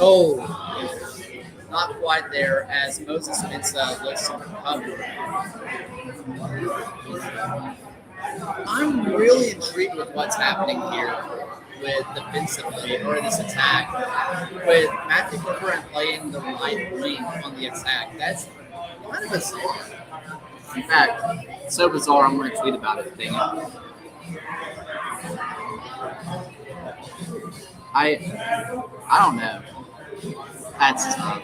not quite there as Moses Mensah looks to recover. I'm really intrigued with what's happening here with defensively or this attack. With Matthew Corcoran playing the right wing on the attack, that's kind of bizarre. In fact, so bizarre, I'm going to tweet about it. Dang it. I don't know. That's tough.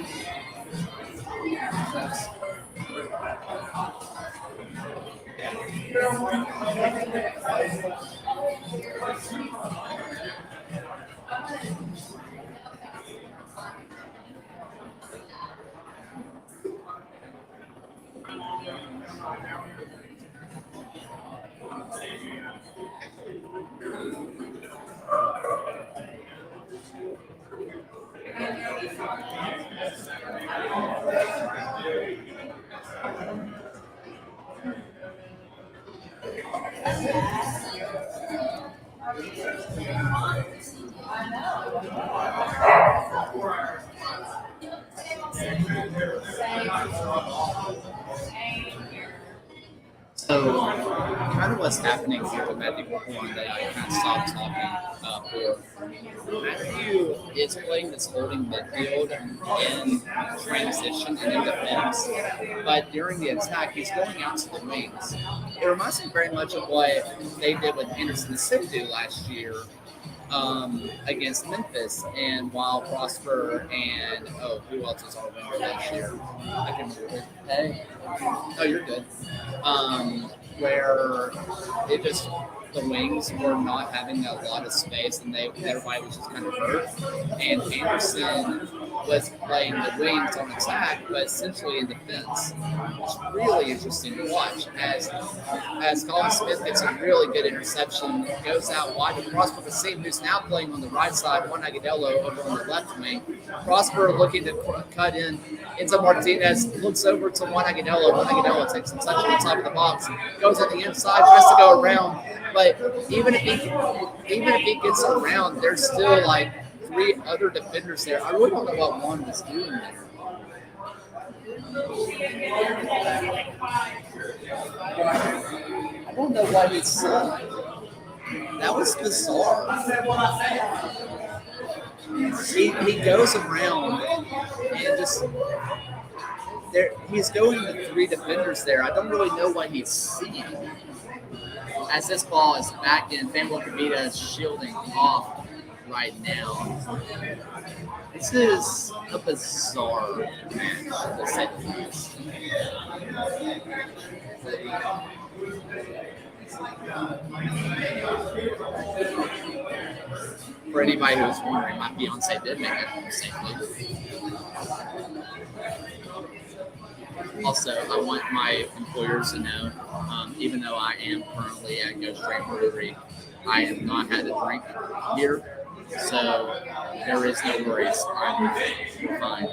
So, kind of what's happening here with Matthew Corcoran that I kind of stopped talking for. Matthew is playing this holding midfield in transition and in defense, but during the attack, he's going out to the wings. It reminds me very much of what they did with Anderson Sidhu last year against Memphis, and while Prosper and who else was our winger last year? I can remember. Hey, you're good. Where it just the wings were not having a lot of space, and everybody was just kind of hurt. And Anderson was playing the wings on attack, but essentially in defense. It's really interesting to watch as Colin Smith gets a really good interception, goes out wide to Prosper Basim, who's now playing on the right side, Juan Agudelo over on the left wing. Prosper looking to cut in. Enzo Martinez looks over to Juan Agudelo. Juan Agudelo takes some touch on the top of the box, goes on the inside, tries to go around. But even if he gets around, there's still like 3 other defenders there. I really don't know what Juan was doing there. I don't know why he's that was bizarre. He goes around and just there. He's going to 3 defenders there. I don't really know what he's seeing. As this ball is back in, Family Kavita is shielding off right now. This is a bizarre match, to say the least. For anybody who's wondering, my fiance did make it home safely. Also, I want my employers to know, even though I am currently at Ghost Train Brewery, I have not had a drink here, so there is no worries. I'm fine.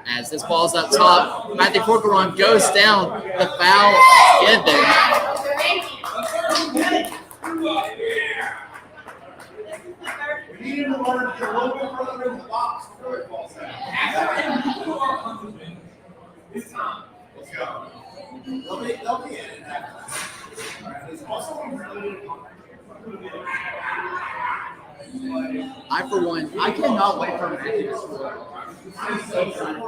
As this ball's up top, Matthew Corcoran goes down. The foul given. You need to learn to look further in the box before it falls out. This time. Let's go. They'll be in it. I, for one, I cannot wait for Matthew to score. I'm so excited.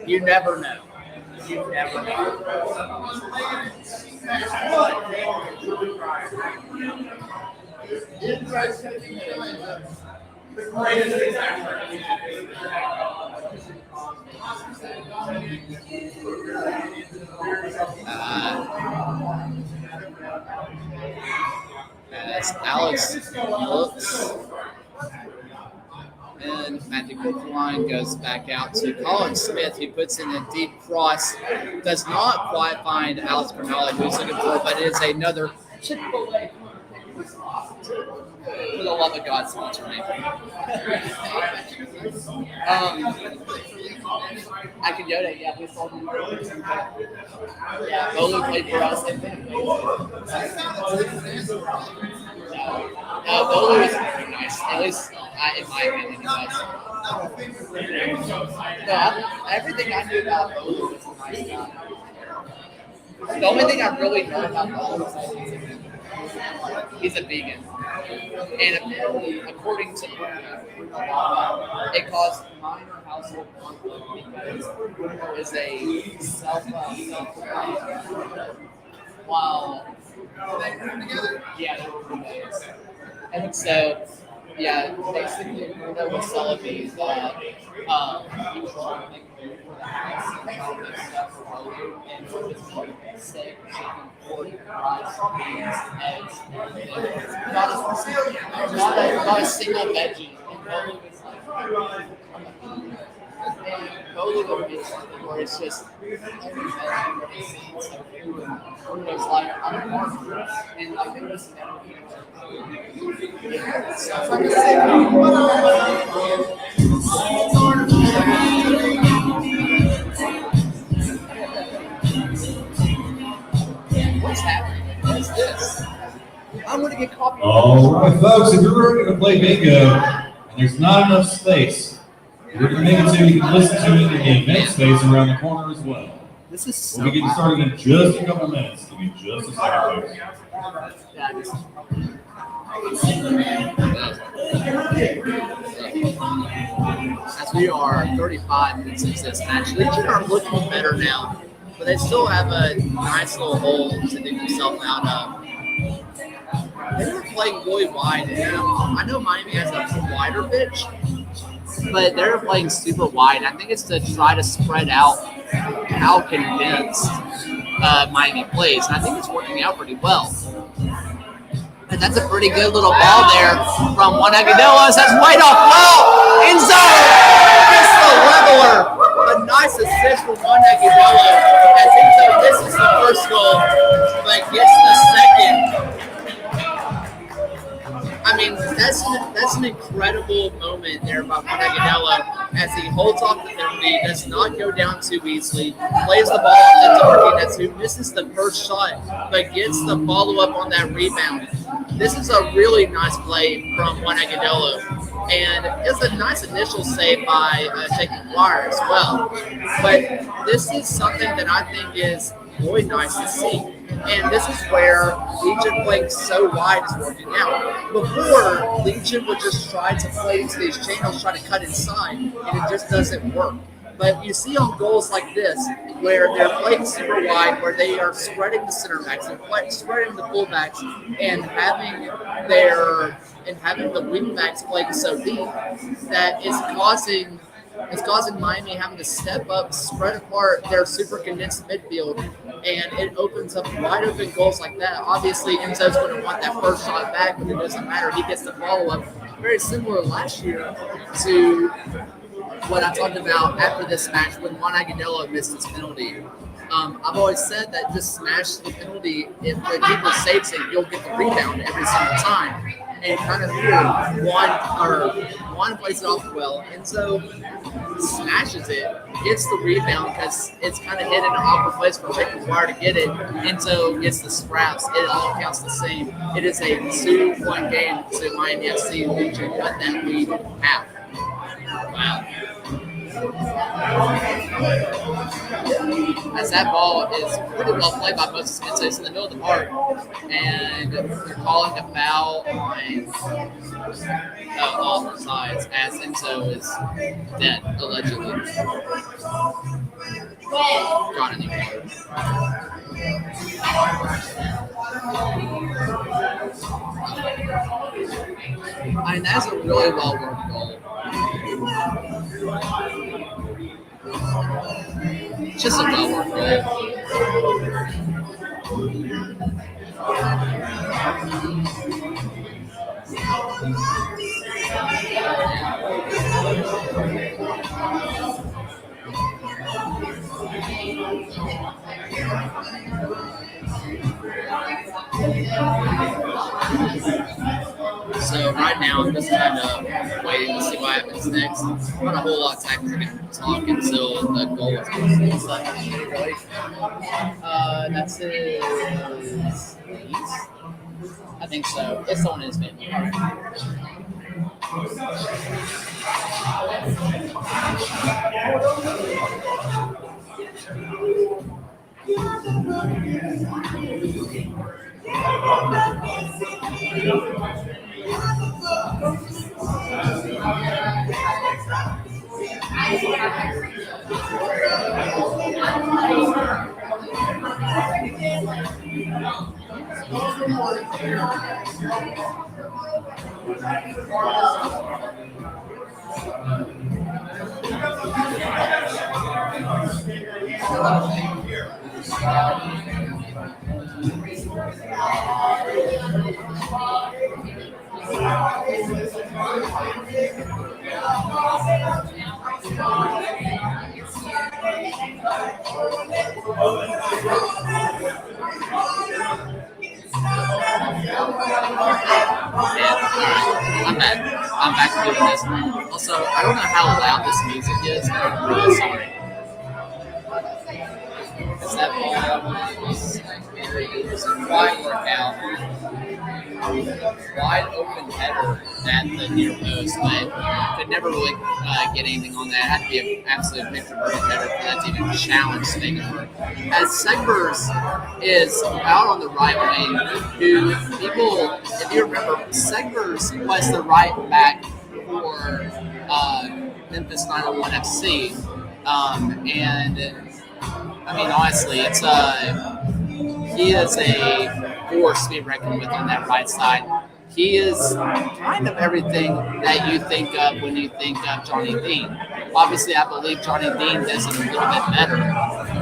You never know. You never know. As Alex looks, and Matthew Corcoran goes back out to Colin Smith, who puts in a deep cross. Does not quite find Alex Bernal, who's looking for it, but it is another Chick-fil-A. For the love of God, sponsor me. I can go to, yeah, we sold him. Yeah, Bolu played for us. Bolu is very nice, at least in my opinion. He was. No, everything I knew about Bolu was a nice guy. The only thing I really know about Bolu is he's a vegan. And apparently, according to it caused minor household conflict because Bruno is a while yeah, they were roommates. And so, yeah, basically Bruno was celebrating that he was trying to make food for the house and trying to make stuff for Bolu, and for his steak, chicken, pork, rice, beans, eggs, everything. Not a single veggie. And Bolu was like, Bolu would be something where it's just every veggie, Bruno's like, I'm a farmer, and like there was so fun to say. What's happening? What's this? I'm going to get coffee. All right, folks, if you're ready to play bingo and there's not enough space, we're going to make it so you can listen to it in the event space around the corner as well. This is so We'll be getting started in just a couple minutes. Give me just a second, folks. As we are 35 minutes into this match, Legion are looking better now, but they still have a nice little hole to dig themselves out of. they were playing really wide. And I know Miami has a wider pitch, but they're playing super wide. I think it's to try to spread out how condensed Miami plays, and I think it's working out pretty well. And that's a pretty good little ball there from Juan Agudelo. That's right off well. End zone. Gets the leveler. A nice assist from Juan Agudelo. As Enzo misses the first goal, but gets the second. I mean, that's an incredible moment there by Juan Agudelo as he holds off the penalty, does not go down too easily, plays the ball off to Martinez, who misses the first shot, but gets the follow-up on that rebound. This is a really nice play from Juan Agudelo, and it's a nice initial save by Jake McGuire as well. But this is something that I think is really nice to see. And this is where Legion playing so wide is working out. Before, Legion would just try to play into these channels, try to cut inside, and it just doesn't work. But you see on goals like this, where they're playing super wide, where they are spreading the center backs, and spreading the fullbacks, and having the wing backs playing so deep, that is causing Miami having to step up, spread apart their super condensed midfield, and it opens up wide open goals like that. Obviously, Enzo's going to want that first shot back, but it doesn't matter. He gets the follow-up. Very similar last year to what I talked about after this match when Juan Agudelo missed his penalty. I've always said that just smash the penalty. If the keeper saves it, you'll get the rebound every single time. And kind of here, Juan plays it off well. Enzo smashes it, gets the rebound because it's kind of hit in an awkward place for Jake McGuire to get it. Enzo gets the scraps. It all counts the same. It is a 2-1 game to Miami FC. Legion cut that lead in half. Wow. As that ball is pretty well played by Moses Mensa. It's in the middle of the park, and they're calling a foul on all sides as Enzo is dead, allegedly. Got any cards? I mean, that's a really well-worked goal. Just a well-worked goal. So right now I'm just kind of waiting to see what happens next. Not a whole lot of time to talk until the goal is closed. That's his niece? I think so. It's someone in his family. All right. I'm back to doing this. Also, I don't know how loud this music is, but I'm really sorry. It's that it's a wide workout, wide open header at the near post, but could never really get anything on that. It had to be an absolute picture perfect header for that to even challenge to make it work. As Segbers is out on the right wing, who people, if you remember, Segbers was the right back for Memphis 901 FC, and I mean honestly, it's he is a force to be reckoned with on that right side. He is kind of everything that you think of when you think of Johnny Dean. Obviously, I believe Johnny Dean does it a little bit better,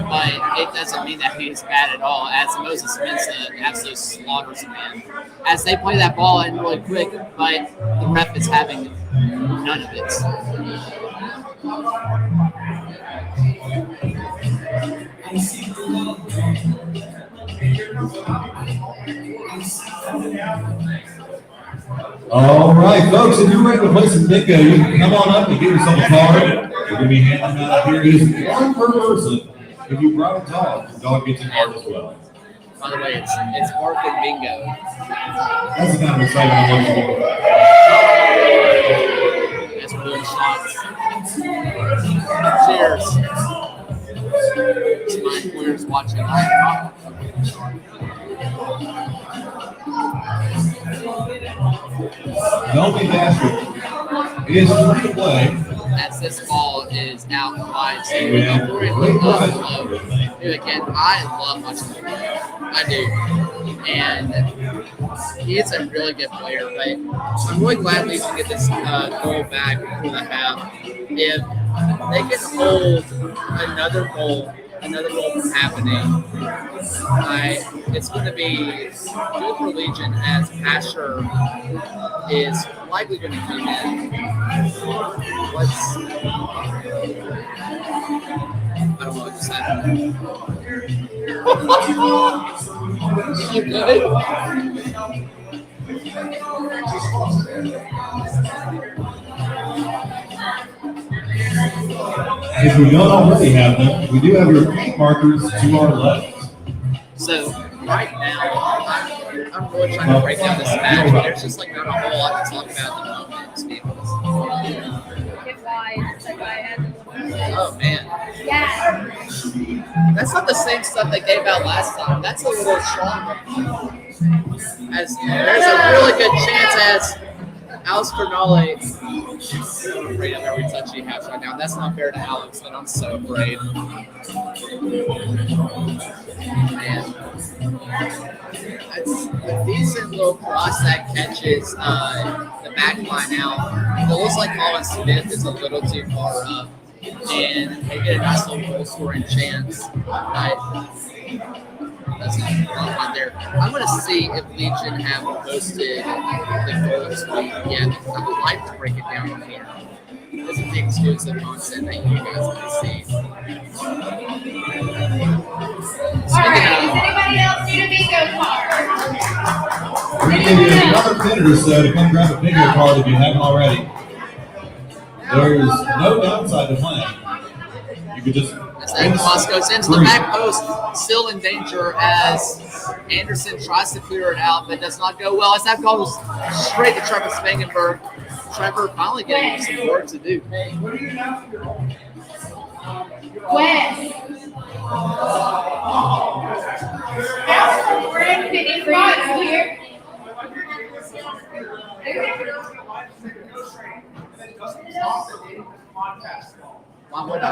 but it doesn't mean that he's bad at all, as Moses Mensa absolutely slaughters a man. As they play that ball in really quick, but the ref is having none of it. All right, folks, if you're ready to play some bingo, you can come on up and get yourself a card. We're going to be handing out here is one per person. If you brought a dog, the dog gets a card as well. By the way, it's Bark and Bingo. That's the kind of excitement I'm looking for. It's good shots. Cheers. To my employers watching. Don't be bashful. It is free to play. As this ball is out and wide, so Yeah. again, I love watching him. I do. And he's a really good player, but I'm really glad we can get this goal back for the half. If they can hold another goal from happening, it's going to be good for Legion as Asher is likely going to come in. I don't know what to say. You good? If we don't already have them, we do have your paint markers to our left. So right now, I'm really trying to break down this match. There's just like not a whole lot to talk about at the moment, to be honest. Oh man. Yeah. That's not the same stuff they gave out last time. That's a little stronger. As there's a really good chance as Alex Bernale. I'm afraid of every touch he has right now. That's not fair to Alex, but I'm so afraid. Man. That's a decent little cross that catches the back line out. It looks like Colin Smith is a little too far up. And they get a nice little goal scoring chance. That's not right there. I'm going to see if Legion have posted the goals yet. I would like to break it down on here. This is the exclusive content that you guys can see. Anybody else need a bingo card? We're going to give you another minute or so to come grab a bingo card if you haven't already. There's no downside to playing. You could just. As that cross goes into the back post, still in danger as Anderson tries to clear it out, but does not go well. As that goes straight to Trevor Spangenberg. Trevor finally getting some work to do. When? We're in 55 here. Why would I?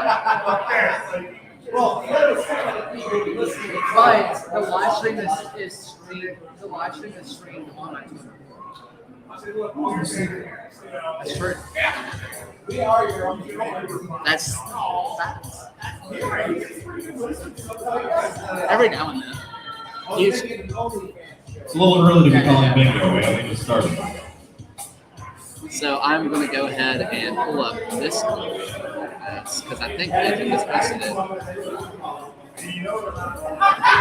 But the live stream is streamed. The live stream is streamed on iTunes. That's true. That's facts. Every now and then. It's a little early to be calling bingo. We haven't even started. So I'm going to go ahead and pull up this because I think Legion has posted it.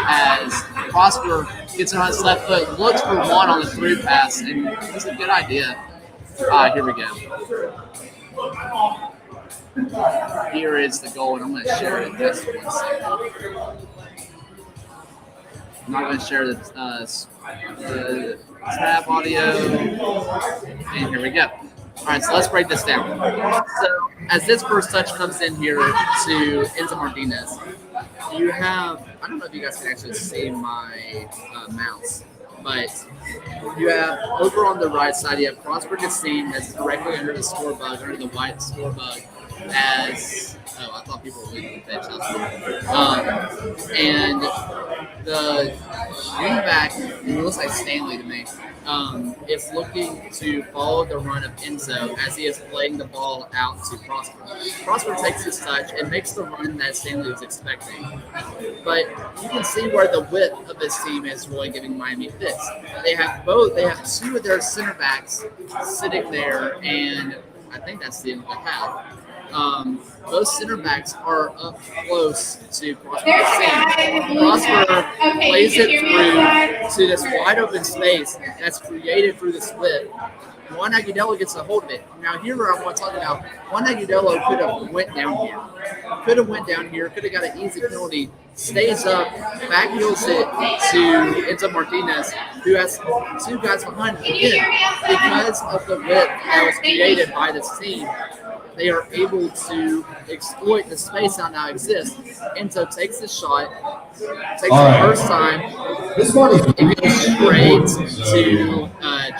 As Prosper gets it on his left foot, looks for one on the through pass, and it's a good idea. Here we go. Here is the goal, and I'm going to share it in just 1 second. I'm not going to share the tab audio. And here we go. All right, so let's break this down. So as this first touch comes in here to Enzo Martinez, you have, I don't know if you guys can actually see my mouse, but you have over on the right side, you have Prosper Cassine that's directly under the score bug, under the white score bug. as I thought people were leaving the bench. And the wingback, it looks like Stanley to me, is looking to follow the run of Enzo as he is playing the ball out to Prosper. Prosper takes his touch and makes the run that Stanley was expecting. But you can see where the width of this team is really giving Miami fits. They have two of their center backs sitting there, and I think that's the end of the half. Both center backs are up close to Prosper. Prosper plays it through to this wide open space that's created through this width. Juan Agudelo gets a hold of it. Now here I want to talk about Juan Agudelo could have went down here. Could have got an easy penalty, stays up, backheels it to Enzo Martinez, who has two guys behind him. Again, because of the width that was created by this team, they are able to exploit the space that now exists. Enzo takes the shot, takes the first time, This part is it goes straight to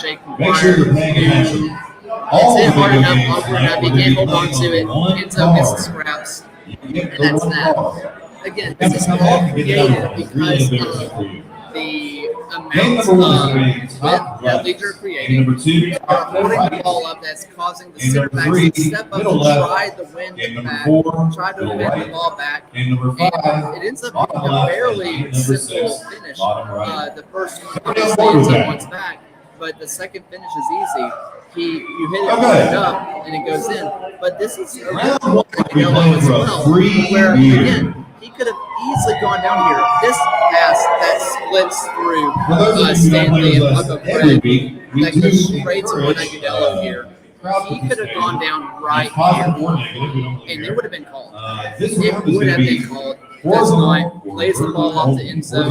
Jake Make sure you're McGuire, paying attention. who All hits it the hard video enough, games awkward enough, he where can't you hold on play to it. on one Enzo gets the card, scraps, you get and the that's one that. card. Again, You have this is to come all back and get the other created one. It's really because embarrassing of for you. the Game amount number one is of between width top that left. Leader Game created. number two, They're top holding right. the ball up that's causing the Game center number backs three, to step up middle and left. try to win Game it number back, four, try to middle win right. the ball back. Game number five, And it ends up bottom being a left. fairly And game number simple six, finish. bottom right. The first one How many obviously on board ends with up that? once back, but the second finish is easy. You hit it Okay. hard enough and it goes in. But this is a Round good one, for we Agudelo played as for a well, 3 where year. again he could have easily gone down here. This pass that splits through For those of you who don't Stanley play and with us Uncle every Craig week, we that do goes straight to Juan encourage Agudelo here. crowd He could have participation. gone down right It's positive here, or negative, we don't really and it care. would have been called. This It round is would going to have be been called. Does not plays the ball off to Enzo,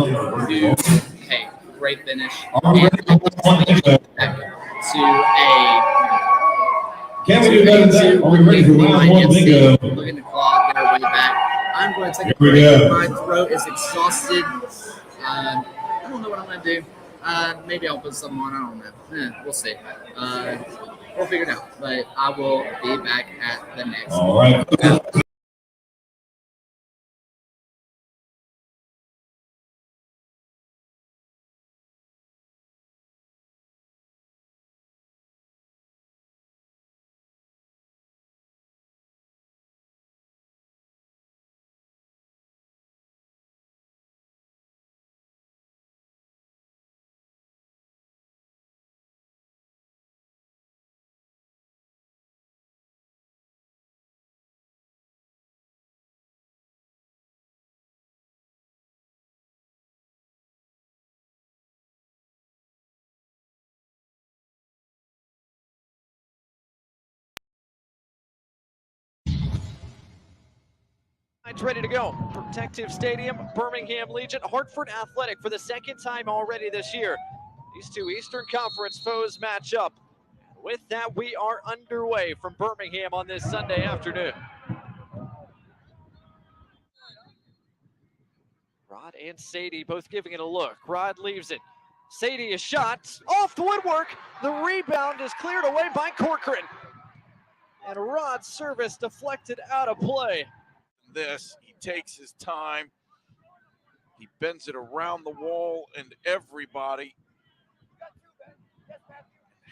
who, hey, great finish. Are we And ready for one back minute? to a Can we do better than that? Are we ready for round one? Bingo. looking to claw their way back. I'm going to take a Here we break. go. My throat is exhausted. I don't know what I'm going to do. Maybe I'll put something on. I don't know. We'll see. We'll figure it out. But I will be back at the next. All right. Ready to go. Protective Stadium, Birmingham Legion, Hartford Athletic for the second time already this year. These two Eastern Conference foes match up. With that, we are underway from Birmingham on this Sunday afternoon. Rod and Sadie both giving it a look. Rod leaves it. Sadie, a shot off the woodwork. The rebound is cleared away by Corcoran. And Rod's service deflected out of play. This, he takes his time, he bends it around the wall and everybody,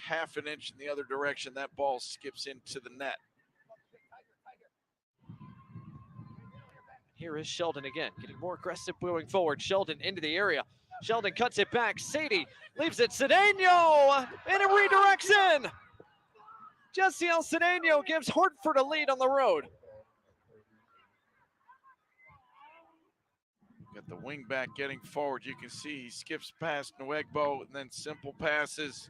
half an inch in the other direction, that ball skips into the net. Here is Sheldon again, getting more aggressive moving forward. Sheldon into the area. Sheldon cuts it back. Sadie leaves it. Cedeno, and it redirects in. Jessiel Cedeno gives Hartford a lead on the road. Got the wing back getting forward. You can see he skips past Nwegbo and then simple passes.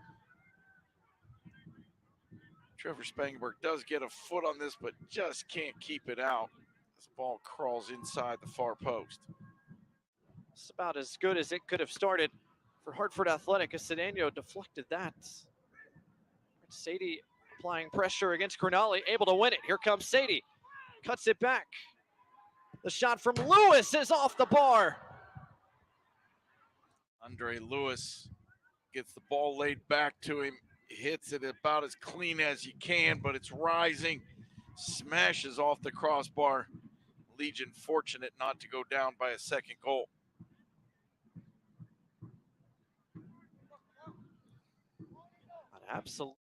Trevor Spangenberg does get a foot on this, but just can't keep it out. This ball crawls inside the far post. It's about as good as it could have started for Hartford Athletic as Cedeno deflected that. Sadie applying pressure against Crognale, able to win it. Here comes Sadie, cuts it back. The shot from Lewis is off the bar. Andre Lewis gets the ball laid back to him, hits it about as clean as you can, but it's rising. smashes off the crossbar. Legion fortunate not to go down by a second goal. Absolutely.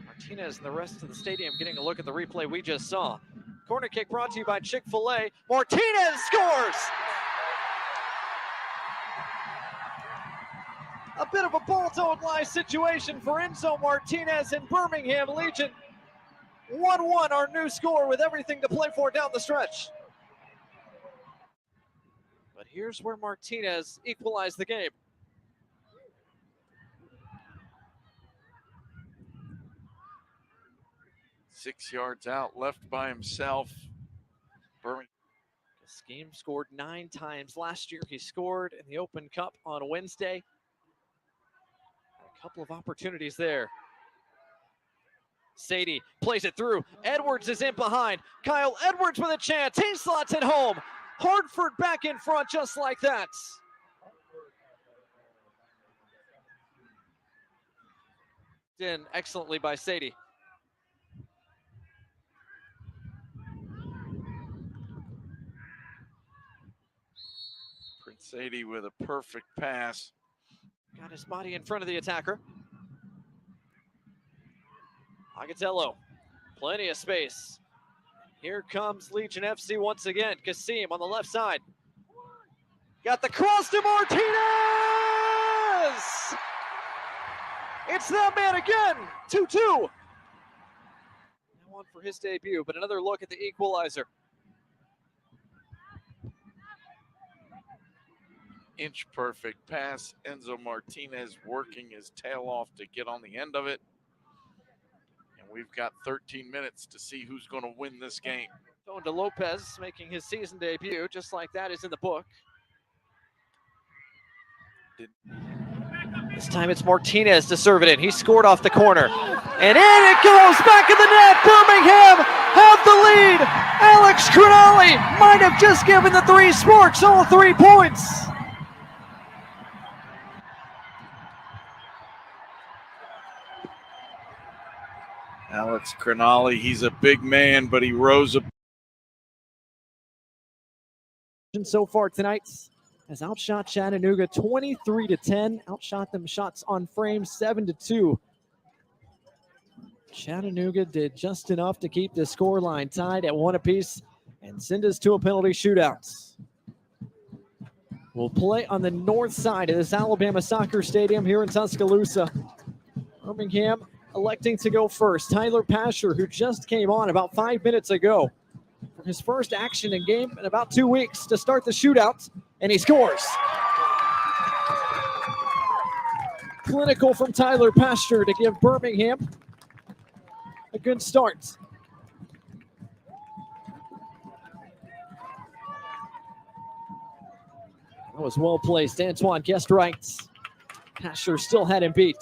Martinez and the rest of the stadium getting a look at the replay we just saw. Corner kick brought to you by Chick-fil-A. Martinez scores! A bit of a ball don't lie situation for Enzo Martinez and Birmingham Legion. 1-1, our new score with everything to play for down the stretch. But here's where Martinez equalized the game. Six yards out, left by himself. Birmingham. Scheme scored 9 times last year. He scored in the Open Cup on Wednesday. A couple of opportunities there. Sadie plays it through. Edwards is in behind. Kyle Edwards with a chance. He slots it home. Hartford back in front just like that. In excellently by Sadie. Prince Sadie with a perfect pass. Got his body in front of the attacker. Agatello, plenty of space. Here comes Legion FC once again. Kasim on the left side. Got the cross to Martinez! It's that man again, 2-2. Now on for his debut, but another look at the equalizer. Inch perfect pass. Enzo Martinez working his tail off to get on the end of it. And we've got 13 minutes to see who's going to win this game. Going to Lopez, making his season debut, just like that is in the book. This time it's Martinez to serve it in. He scored off the corner. And in it goes, back of the net. Birmingham have the lead. Alex Cronali might have just given the 3 Sparks all 3 points. Alex Cronali, he's a big man, but he rose up. So far tonight has outshot Chattanooga 23-10. Outshot them shots on frame 7-2. Chattanooga did just enough to keep the scoreline tied at 1 apiece and send us to a penalty shootout. We'll play on the north side of this Alabama soccer stadium here in Tuscaloosa. Birmingham electing to go first. Tyler Pasher, who just came on about 5 minutes ago for his first action in game in about 2 weeks to start the shootout, and he scores. Clinical from Tyler Pasher to give Birmingham a good start. That was well placed. Antoine guessed right. Pasher still had him beat.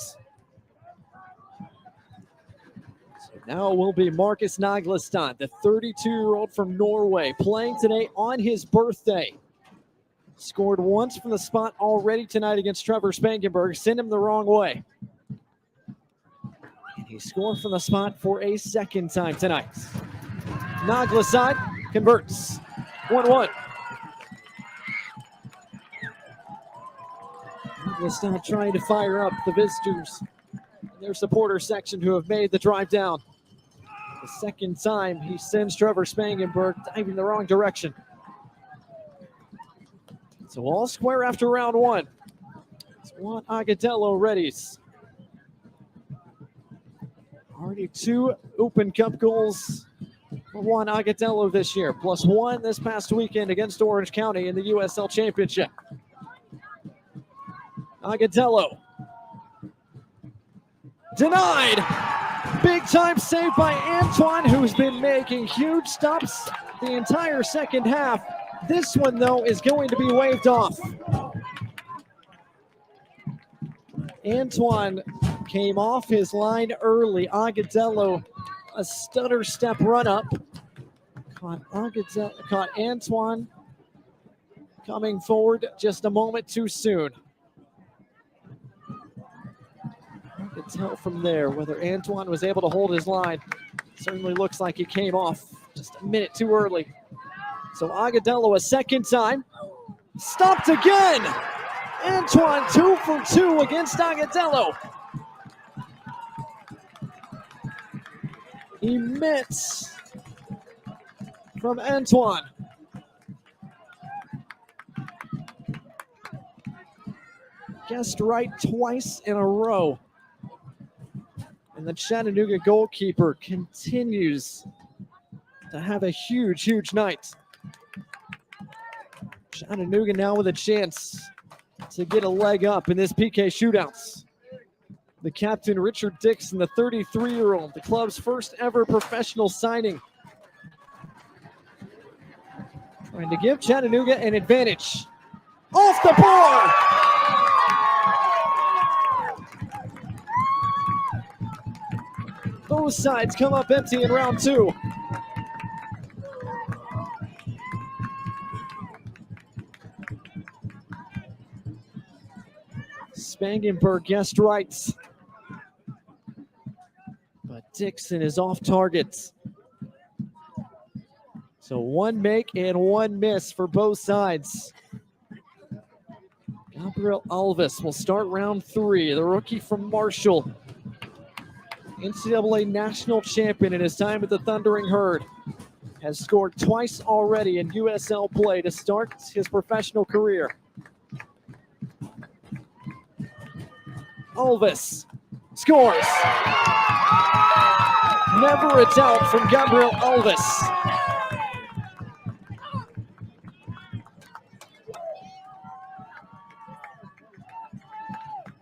Now it will be Marcus Naglastan, the 32-year-old from Norway, playing today on his birthday. Scored once from the spot already tonight against Trevor Spangenberg. Sent him the wrong way. And he scored from the spot for a second time tonight. Naglastan converts. 1-1. Naglastan trying to fire up the visitors and their supporter section who have made the drive down. The second time he sends Trevor Spangenberg diving the wrong direction. So all square after round 1. It's Juan Agatello readies. Already 2 Open Cup goals for Juan Agatello this year, plus 1 this past weekend against Orange County in the USL Championship. Agatello. Denied. Big time save by Antoine, who's been making huge stops the entire second half. This one, though, is going to be waved off. Antoine came off his line early. Agatello, a stutter step run up. Caught Antoine coming forward just a moment too soon. I could tell from there whether Antoine was able to hold his line. Certainly looks like he came off just a minute too early. So Agudelo a second time. Stopped again. Antoine 2 for 2 against Agudelo. Emits from Antoine. Guessed right twice in a row. And the Chattanooga goalkeeper continues to have a huge, huge night. Chattanooga now with a chance to get a leg up in this PK shootouts. The captain, Richard Dixon, the 33-year-old, the club's first ever professional signing. Trying to give Chattanooga an advantage. Off the bar! Both sides come up empty in round two. Spangenberg guessed right. But Dixon is off target. So one make and one miss for both sides. Gabriel Alves will start round three, the rookie from Marshall. NCAA national champion in his time with the Thundering Herd. Has scored twice already in USL play to start his professional career. Alves scores. Never a doubt from Gabriel Alves.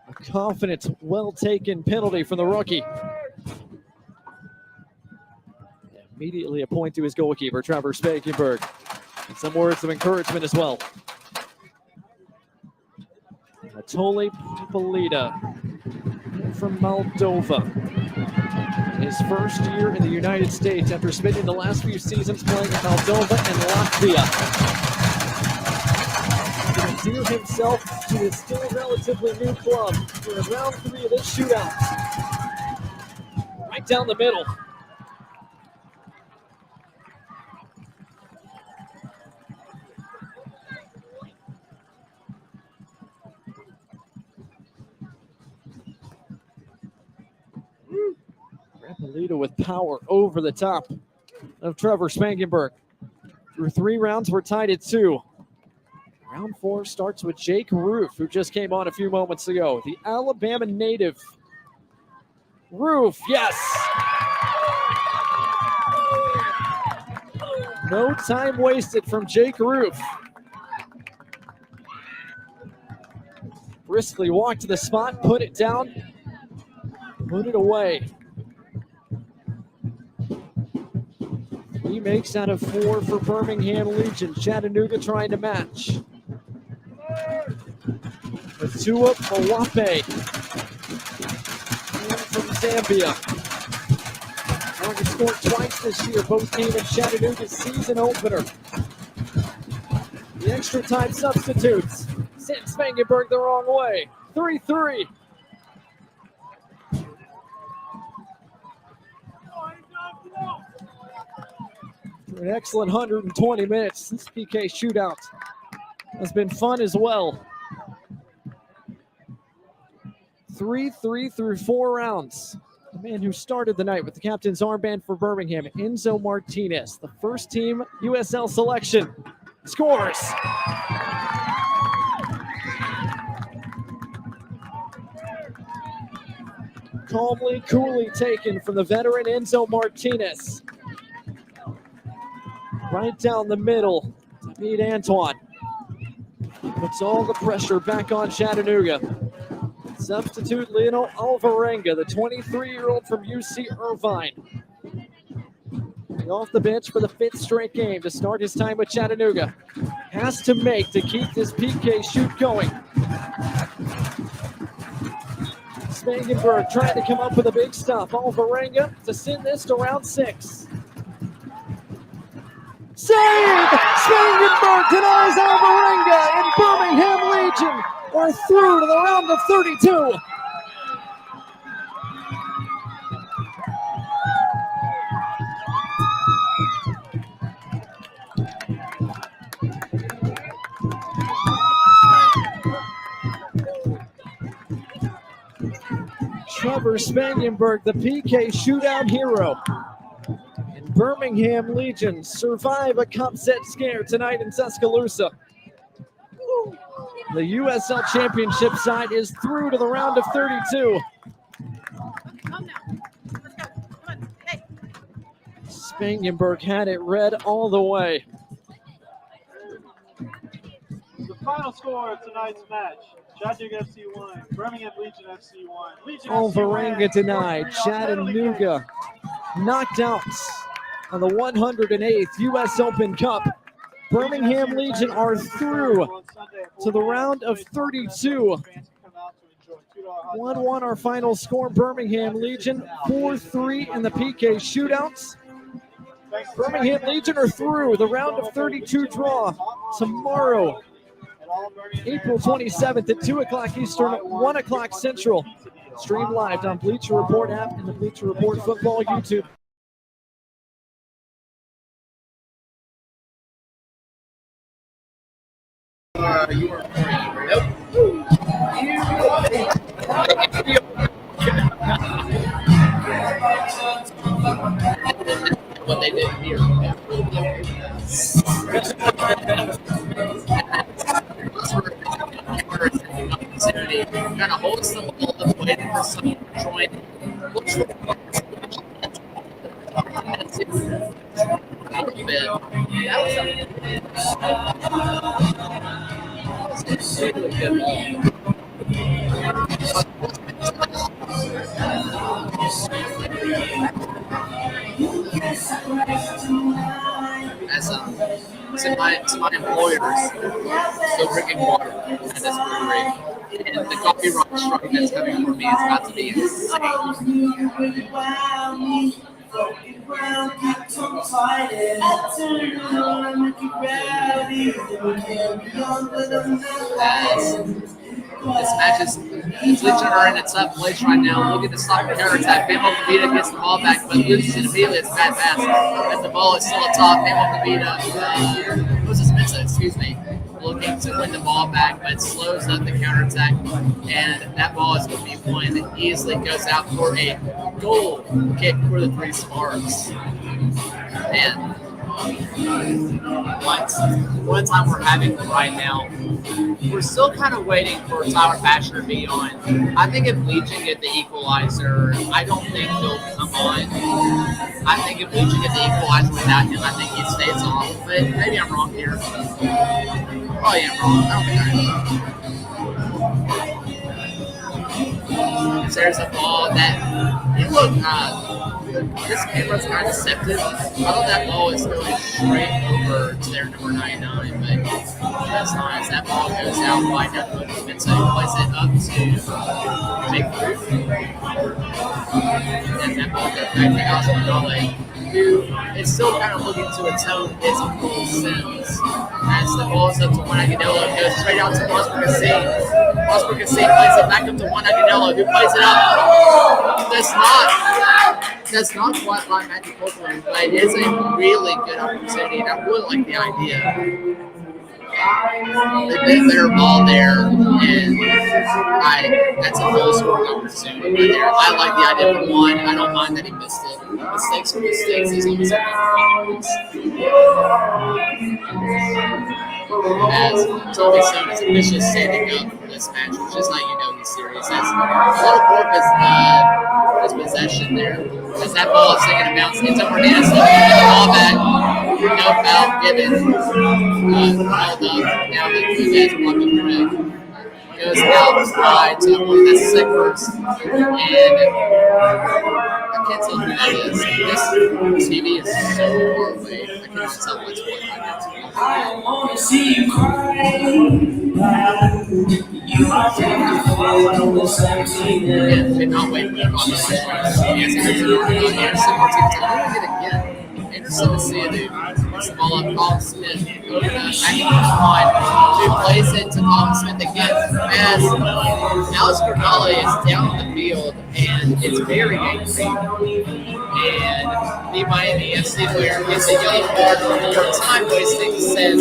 A confident, well-taken penalty from the rookie. Immediately a point to his goalkeeper, Trevor Spangenberg. And some words of encouragement as well. Anatoly Polita from Moldova. His first year in the United States after spending the last few seasons playing in Moldova and Latvia. To endear himself to his still relatively new club in round three of this shootout. Right down the middle. Polita with power over the top of Trevor Spangenberg. Through three rounds, we're tied at 2. Round 4 starts with Jake Roof, who just came on a few moments ago. The Alabama native. Roof, yes! No time wasted from Jake Roof. Briskly walked to the spot, put it down, put it away. 3 makes out of 4 for Birmingham Legion. Chattanooga trying to match. Matua Mawape from Zambia. Target scored twice this year. Both came in Chattanooga's season opener. The extra time substitutes sent Spangenberg the wrong way. 3-3. An excellent 120 minutes. This PK shootout has been fun as well. 3-3 through 4 rounds. The man who started the night with the captain's armband for Birmingham, Enzo Martinez, the first team USL selection, scores. Calmly, coolly taken from the veteran Enzo Martinez. Right down the middle to beat Antoine. Puts all the pressure back on Chattanooga. Substitute Lionel Alvarenga, the 23-year-old from UC Irvine. Off the bench for the 5th straight game to start his time with Chattanooga. Has to make to keep this PK shoot going. Spangenberg trying to come up with a big stop. Alvarenga to send this to round 6. Save! Spangenberg denies Alvarenga, and Birmingham Legion are through to the round of 32. Oliver Spangenberg, the PK shootout hero. And Birmingham Legion survive a cup set scare tonight in Tuscaloosa. The USL Championship side is through to the round of 32. Spangenberg had it red all the way. The final score of tonight's match: Chattanooga FC 1, Birmingham Legion FC 1. Legion Alvarenga denied. Chattanooga knocked out on the 108th U.S. Open Cup. Birmingham Legion are through to the round of 32. 1-1 our final score. Birmingham Legion 4-3 in the PK shootouts. Birmingham Legion are through the round of 32 draw tomorrow, April 27th at 2 o'clock Eastern, 1 o'clock Central. Stream live on Bleacher Report app and the Bleacher Report Football YouTube. You were nope. What they did here. Kind of holds the ball up, waiting for someone to join. Looks for a little bit. That was a really good ball. As to my employers, still drinking water at this brewery. And the coffee rock truck that's coming for me is about to be This match is Legion are in a tough place right now, looking to stop the counterattack. Mamo Kavita gets the ball back, but loses it immediately. It's a bad pass. As the ball is still atop, Mamo Kavita, loses Mensa, excuse me, looking to win the ball back, but slows up the counterattack. And that ball is going to be one that easily goes out for a goal kick for the Three Sparks. And what time we're having right now, we're still kind of waiting for Tyler Basher to be on. I think if Legion get the equalizer, I don't think he'll come on. I think if Legion get the equalizer without him, I think he stays off. But maybe I'm wrong here. Oh yeah, I'm wrong. I don't think I am. There's a ball that it looked this camera's kind of deceptive. I thought that ball was going straight over to their number 99, but that's not. As that ball goes out wide down the middle, and so he plays it up to Big Fruit. And that ball goes back to Oscar Gale, who is still kind of looking to atone his full sins. As the ball is up to Juan Agudelo, it goes straight out to Oscar Gale. Oscar Gale plays it back up to Juan Agudelo, who plays it up. That's not quite like Magic Copeland, but it is a really good opportunity, and I really like the idea. They played a better ball there, and that's a full scoring opportunity right there. I like the idea for one. I don't mind that he missed it. Mistakes are mistakes. He's always as Tommy Stone is officially standing up for this match, which is how you know he's serious. As Little Corp is possession there. As that ball is taken to bounce into Hernandez, looking to get the ball back. No foul given. Held up. Now the Hernandez blocked the red. Goes out wide to that's Sickers. And I can't tell who that is. This TV is so far away. I can't tell what's what right now. I want to see you cry. You are from the 17. Yeah, did not wait for the ball. Yes, Anderson Martinez. I'm doing it again. Anderson is seeing it. It's the ball up. Colin Smith over to Mackintosh who plays it to Colin Smith again. As Alex Gardale is down on the field and it's very angry. And the Miami FC player gets a yellow card for time wasting, says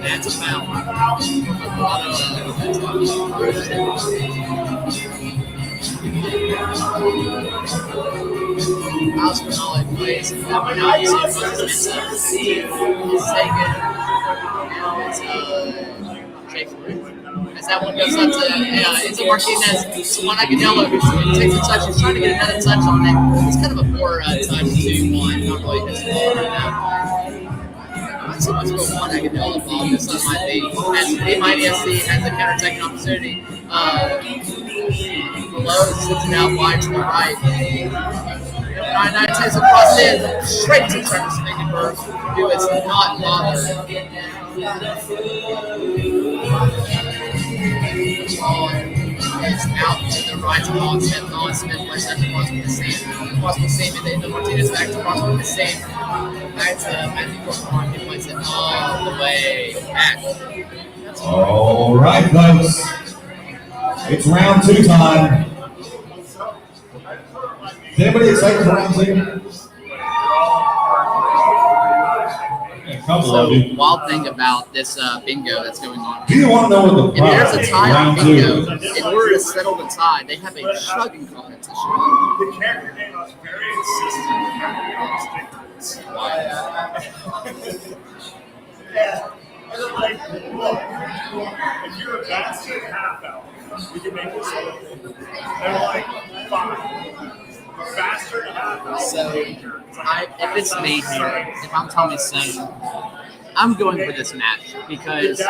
That's a foul. House Canale plays. Now it's taken. Now it's Jake Ruth. As that one goes up to Enzo Martinez, Juan Agudelo, who takes a touch. He's trying to get another touch on it. It's kind of a poor touch to Juan. Not really his ball right now. Not so much of a Juan Agudelo ball. This one might be. As BMIDSC has a counter-attacking opportunity. Below sits it out wide to the right. 9 takes across in, straight to Travis Finkenberg, who is not bothered. Ball is out to the right to Colin Smith. Colin Smith plays that to Crosby the same. Crosby the same, and then Martinez back to Crosby the same. Back to Matthew Corcoran, who plays it all the way back. All right, folks. It's round 2 time. Is anybody excited for round 2? So, wild thing about this bingo that's going on. Do you want to know what the If there's a tie on round bingo, 2? in order to settle the tie, they have a chugging competition. The character name was very insistent. Yeah. And then, like, look, if you're a bastard half elf, we can make this whole thing. They're like, fine. Bastard half elf. So, if it's me here, if I'm Tommy Stone, I'm going for this match because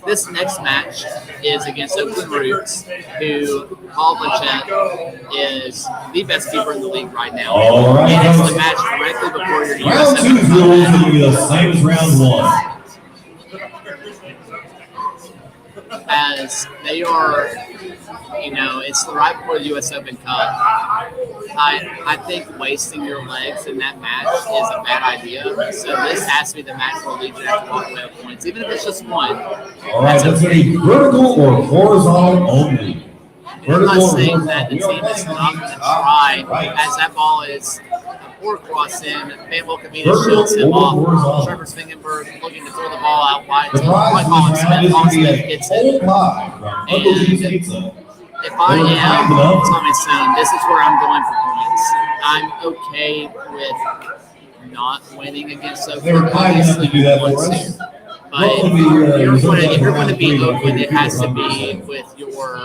this next match is against Oakland Roots, who Paul Blanchett is the best keeper in the league right now. All right, and it's the match directly before your round 2's rules are going to be the same as round 1. As they are, it's right before the U.S. Open Cup. I think wasting your legs in that match is a bad idea. So this has to be the match where Legion has to walk away with points, even if it's just one. All right, that's going to be vertical or horizontal only. I'm not saying that the team is not going to try, as that ball is a poor cross in. Bambo Kavita shields him off. Trevor Svingenberg looking to throw the ball out wide. The prize Colin this round Smith. is Colin going to be Smith a gets whole it. pie from Uncle G's Pizza. If I am Tommy Stone, this is where I'm going for points. I'm okay with not winning against Oakland. They were kind enough to do that for us. But if you're going to be Oakland, it has to be with your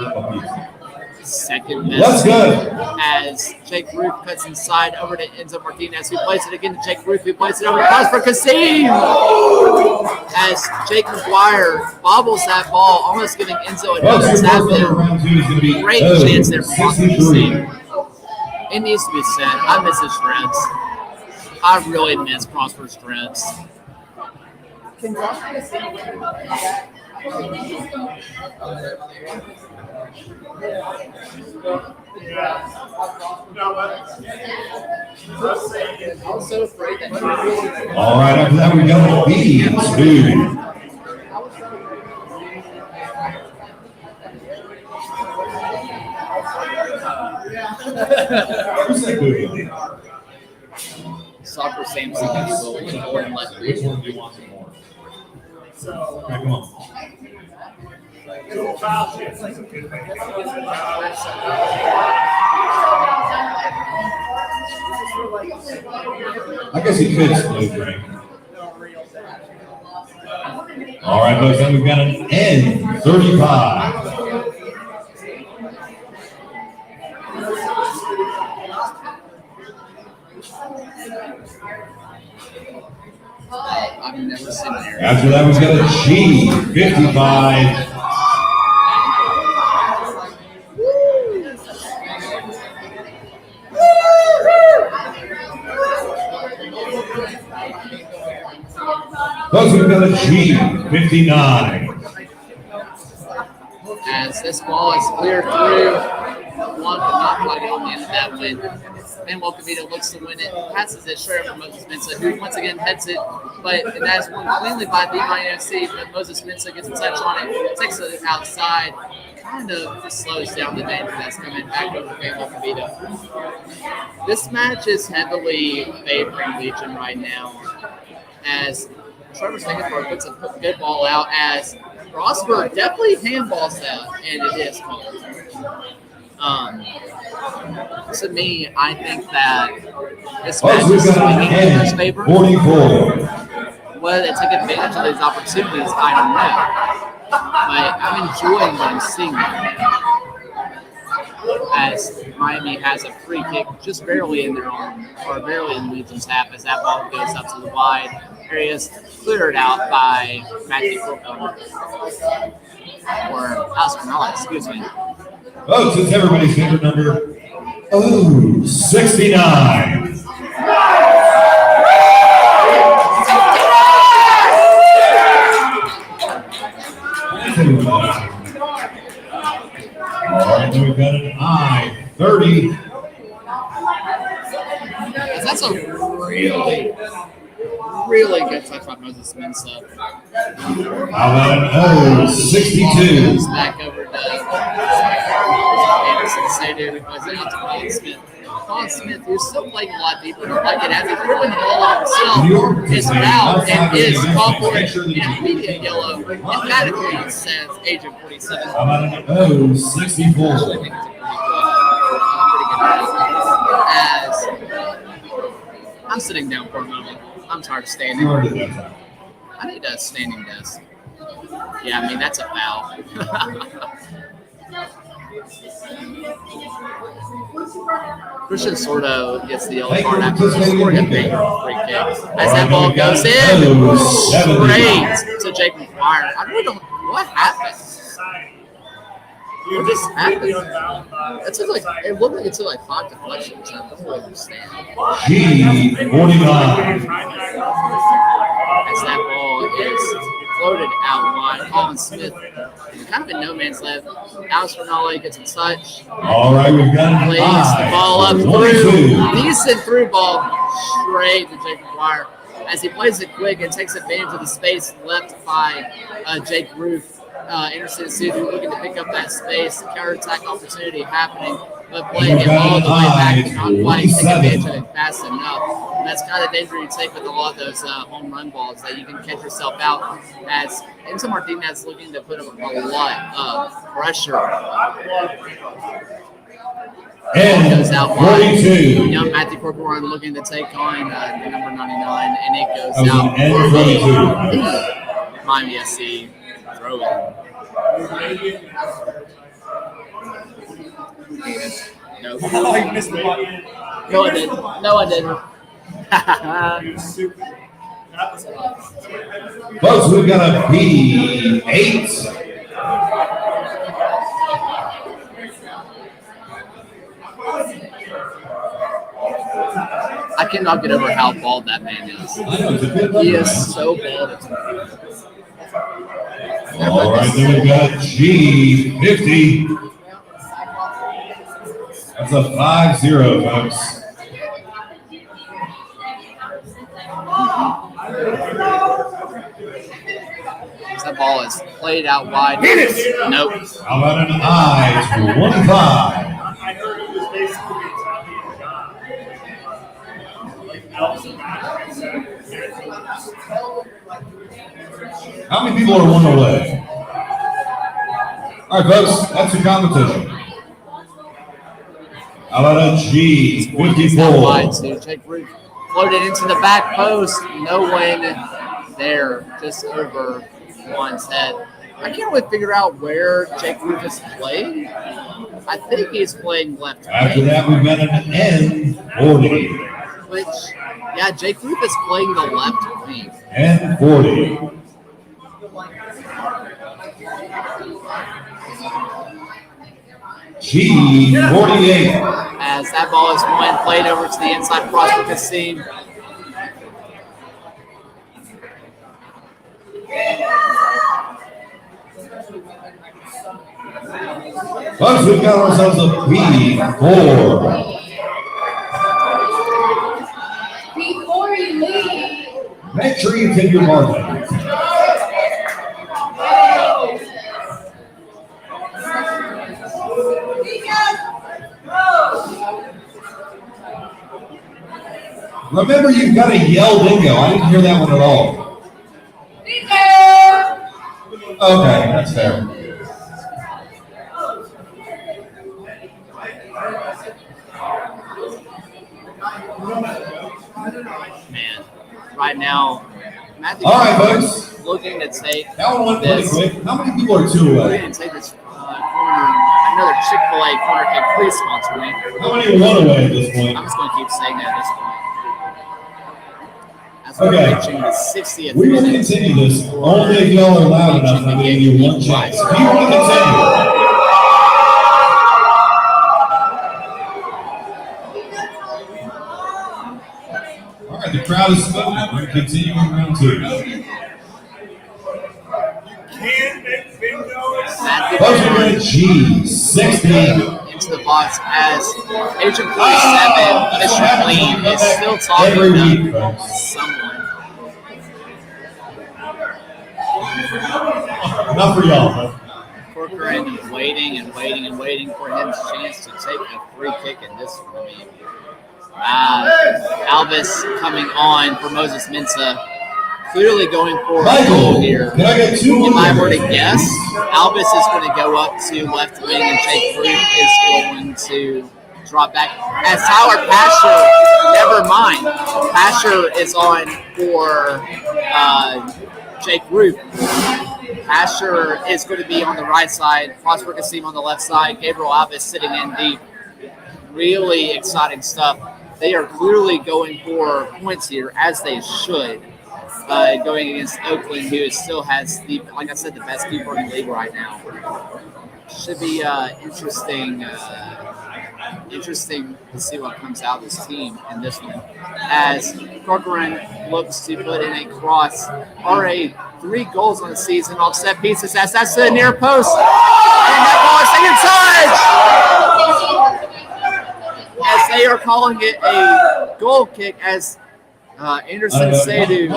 second best. Let's go. As Jake Ruth cuts inside over to Enzo Martinez, who plays it again to Jake Ruth, who plays it over to pass for Kasim. As Jake McGuire bobbles that ball, almost giving Enzo another tap there. Great chance there for Kasim. It needs to be said, I miss his shreds. I really miss Prosper's shreds. All right, after that we go to B2. Who's that movie? Soccer Samson, if you will, with more and less. Which one do you want some more? All right, come on. I guess he could smooth drink. All right, folks, then we've got an N35. I've never seen there. After that, we've got a G55. Folks, we've got a G59. As this ball is cleared through, one could not quite get on the end of that win. Manuel Kavita looks to win it, passes it straight over Moses Mensah, who once again heads it, but that is won cleanly by BYNC, but Moses Mensah gets a touch on it, takes it outside, kind of slows down the danger that's coming back over Vito. This match is heavily favoring Legion right now, as Trevor Singapore puts a good ball out, as Rosberg definitely handballs that, and it is called. To me, I think that this match is swinging in Legions' favor. 44. Whether they take advantage of these opportunities, I don't know. But I'm enjoying what I'm seeing now. As Miami has a free kick just barely in their own, or barely in Legion's half, as that ball goes up to the wide areas, cleared out by Matthew Corcoran. Or Oscar Nala, excuse me. Folks, it's everybody's favorite number. 69. All right, then we've got an I-30. That's a really good touch by Moses Mensah. How about an O-62? Back over to Anderson Seder because then it's Colin Smith. Colin Smith, who's still playing a lot deeper. Like it has a driven ball on himself. His foul and is called for an immediate yellow. Emphatically says Agent 47. How about an O-64? As I'm sitting down for a moment. I'm tired of standing. I need a standing desk. Yeah, I mean, that's a foul. Christian Sordo gets the yellow card after scoring a big free kick. As that ball goes in, straight to Jake McGuire. I really don't know what happened. What just happened? It took like it looked like it took like 5 deflections. I don't really understand. G49. As that ball is floated out wide, Colin Smith kind of in no man's land. Alex Rinaldi gets a touch. All right, we've got Plays the ball up through. Decent through ball straight to Jake McGuire as he plays it quick and takes advantage of the space left by Jake Ruth. Anderson Sudu looking to pick up that space, counterattack opportunity happening, but playing it all the way back and not quite taking advantage of it fast enough. And that's kind of the danger you take with a lot of those home run balls, that you can catch yourself out, as Enzo Martinez looking to put up a lot of pressure. And goes out 42. Young Matthew Corcoran looking to take on the number 99, and it goes That was out an N42. Miami SC throw it. Nope. No, I didn't. No, I didn't. Folks, we've got a P8. I cannot get over how bald that man is. He is so bald. All right, then we've got G50. That's a 5-0, folks. That ball is played out wide. Nope. How about an I-25? I heard it was basically How many people are one away? All right, folks, that's your competition. How about a G54? Wide, so Jake Root floated into the back post. No one there, just over one's head. I can't really figure out where Jake Root is playing. I think he's playing left. After that, we've got an N40. Which, yeah, Jake Root is playing the left wing. N40. G48. As that ball is one played over to the inside cross for Kassim. Folks, we've got ourselves a P4. Before you leave. Make sure you take your margin. Remember, you've got to yell bingo. I didn't hear that one at all. Okay, that's fair. Man, right now, Matthew All right, folks. looking to take That one went pretty this. quick. How many people are two away? Looking to take this corner. Another Chick-fil-A corner kick. Please sponsor me. How many are one away at this point? I'm just going to keep saying that at this point. As we're Okay. reaching the 60th We will minute. continue this only if y'all are loud enough. I'm giving you one chance. If you want to continue. All right, the crowd is spoken. We're continuing round two. Can't make bingo. Close G, 16. Into the box as Agent 47, Mr. Clean, is still talking Every to week, folks. someone. Not for y'all, huh? Corcoran waiting and waiting and waiting for his chance to take a free kick in this one. Albus coming on for Moses Mensah. Clearly going for a goal here. Can I get two? If I were to guess, Albus is going to go up to left wing and Jake Fruit is going to drop back. As Tyler Pasher, never mind. Pasher is on for Jake Root. Pasher is going to be on the right side. Prosper Kasim on the left side. Gabriel Albus sitting in deep. Really exciting stuff. They are clearly going for points here, as they should. Going against Oakland, who still has the, like I said, the best keeper in the league right now. Should be interesting to see what comes out of this team in this one. As Corcoran looks to put in a cross, already 3 goals on the season off set pieces. As that's the near post, and that ball is second touch. As they are calling it a goal kick, as Anderson Seydoux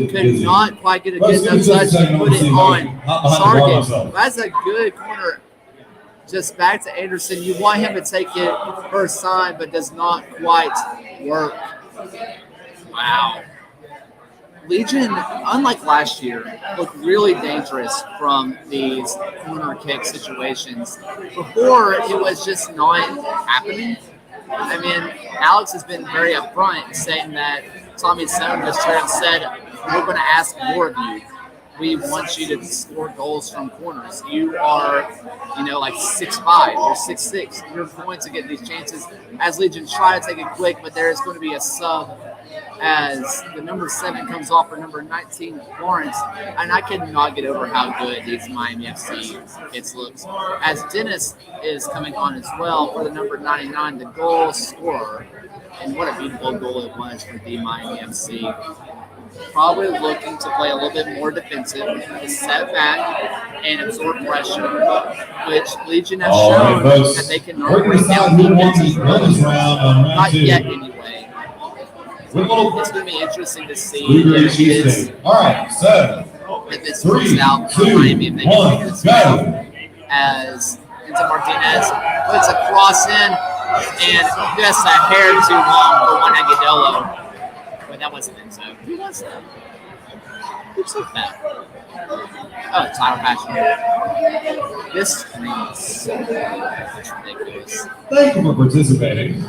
could not quite get a good enough touch to put it on Sargent. That's a good corner. Just back to Anderson. You want him to take it first time, but does not quite work. Wow. Legion, unlike last year, looked really dangerous from these corner kick situations. Before, it was just not happening. I mean, Alex has been very upfront saying that Tommy Stone just straight up said, we're going to ask more of you. We want you to score goals from corners. You are, like 6'5" or 6'6". You're going to get these chances. As Legion try to take it quick, but there is going to be a sub as the number 7 comes off for number 19, Lawrence. And I cannot get over how good these Miami FC kids looks. As Dennis is coming on as well for the number 99, the goal scorer. And what a beautiful goal it was for the Miami FC. Probably looking to play a little bit more defensive, set back, and absorb pressure, which Legion has shown that they can break down defenses. Not yet, anyway. It's going to be interesting to see if this works out for Miami, if they can figure this out. As Enzo Martinez puts a cross in, and just a hair too long for Juan Agudelo. But that wasn't Enzo. Who was that? Who took that? Oh, Tyler Passion. This screen is so ridiculous. Thank you for participating.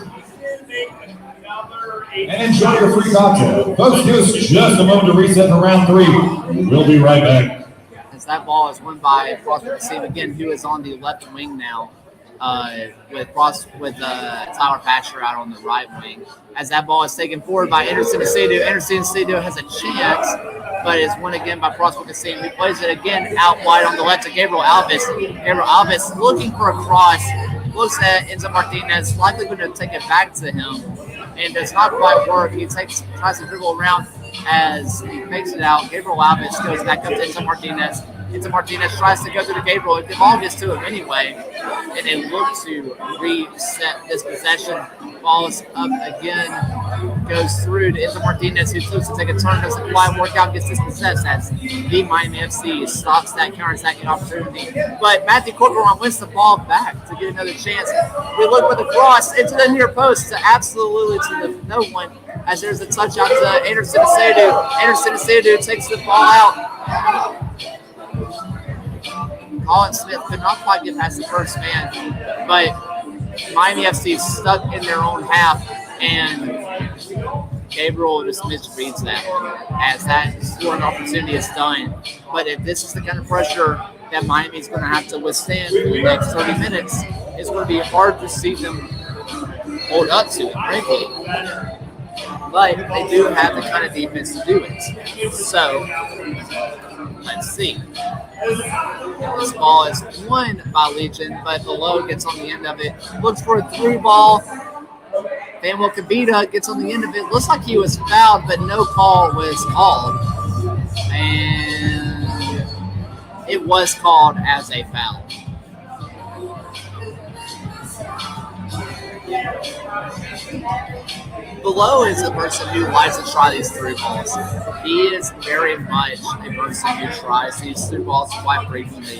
And enjoy your free cocktail. Folks, give us just a moment to reset for round 3. We'll be right back. As that ball is won by Prosper Kasim again, who is on the left wing now. With Tyler Patcher out on the right wing. As that ball is taken forward by Anderson Seydoux. Anderson Seydoux has a chance, but is won again by Prosper Kasim, who plays it again out wide on the left to Gabriel Alves. Gabriel Alves looking for a cross, looks at Enzo Martinez, likely going to take it back to him, and does not quite work. He tries to dribble around as he makes it out. Gabriel Alves goes back up to Enzo Martinez. Enzo Martinez tries to go through to Gabriel. The ball gets to him anyway, and they look to reset this possession. Falls up again, goes through to Enzo Martinez, who looks to take a turn, doesn't quite work out, gets dispossessed as the Miami FC stops that counter-attacking opportunity. But Matthew Corcoran wins the ball back to get another chance. We look for the cross into the near post to absolutely to no one. as there's a touch out to Anderson Asadu. Anderson Asadu takes the ball out. Colin Smith could not quite get past the first man, but Miami FC is stuck in their own half, and Gabriel just misreads that as that scoring opportunity is done. But if this is the kind of pressure that Miami is going to have to withstand for the next 30 minutes, it's going to be hard to see them hold up to it, frankly. But they do have the kind of defense to do it. So, let's see. This ball is won by Legion, but Below gets on the end of it. Looks for a through ball. Samuel Kavita gets on the end of it. Looks like he was fouled, but no call was called. And it was called as a foul. Below is a person who likes to try these through balls. He is very much a person who tries these through balls quite frequently.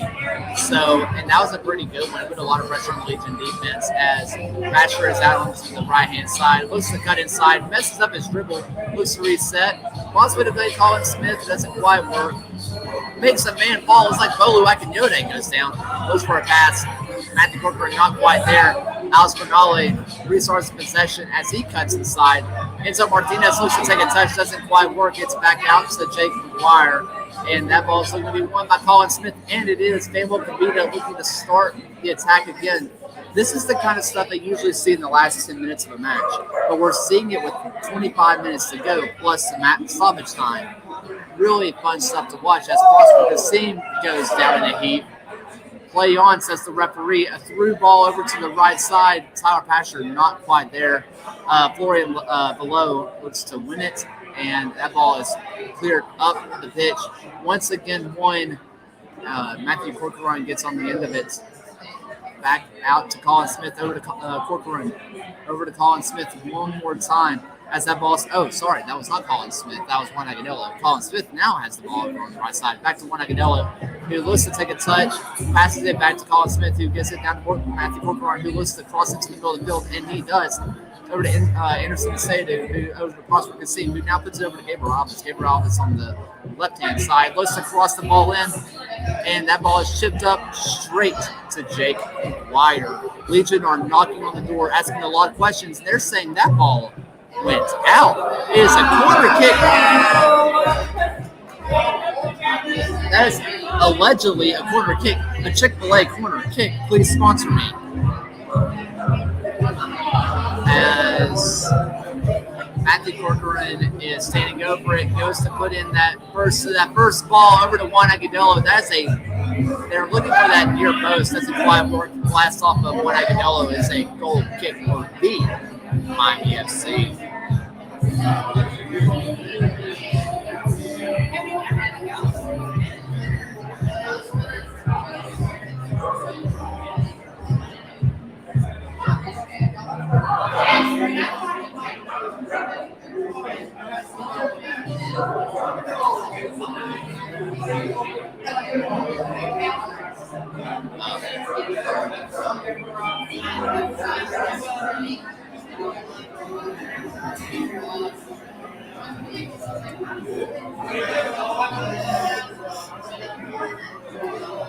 So, and that was a pretty good one. It put a lot of pressure on the Legion defense as Basher is out onto the right-hand side. Looks to cut inside, messes up his dribble, looks to reset. Wants to play Colin Smith, doesn't quite work. Makes a man fall. It's like Bolu Akinyode goes down. Goes for a pass. Matthew Corcoran not quite there. Alex Bernale restarts possession as he cuts inside. Enzo Martinez looks to take a touch, doesn't quite work. Gets back out to Jake McGuire. And that ball is going to be won by Colin Smith. And it is Fable Kavita looking to start the attack again. This is the kind of stuff that you usually see in the last 10 minutes of a match. But we're seeing it with 25 minutes to go, plus the stoppage time. Really fun stuff to watch as Prosper Kassim goes down in a heap. Play on, says the referee. A through ball over to the right side. Tyler Pasher not quite there. Florian Below looks to win it, and that ball is cleared up the pitch. Once again, Matthew Corcoran gets on the end of it. Back out to Colin Smith, over to Corcoran. Over to Colin Smith one more time. As that ball, that was not Colin Smith. That was Juan Agudelo. Colin Smith now has the ball over on the right side. Back to Juan Agudelo, who looks to take a touch, passes it back to Colin Smith, who gets it down to Matthew Corcoran, who looks to cross into the middle of the field, and he does. Over to Anderson Sadu, who over to Prosper Kassim, who now puts it over to Gabriel Alves. Gabriel Alves on the left-hand side, looks to cross the ball in, and that ball is chipped up straight to Jake McGuire. Legion are knocking on the door, asking a lot of questions, and they're saying that ball went out. It is a corner kick. That is allegedly a corner kick, a Chick-fil-A corner kick. Please sponsor me. As Matthew Corcoran is standing over it, goes to put in that first ball over to Juan Agudelo. They're looking for that near post. Doesn't quite work. Blast off of Juan Agudelo is a goal kick for the Miami FC.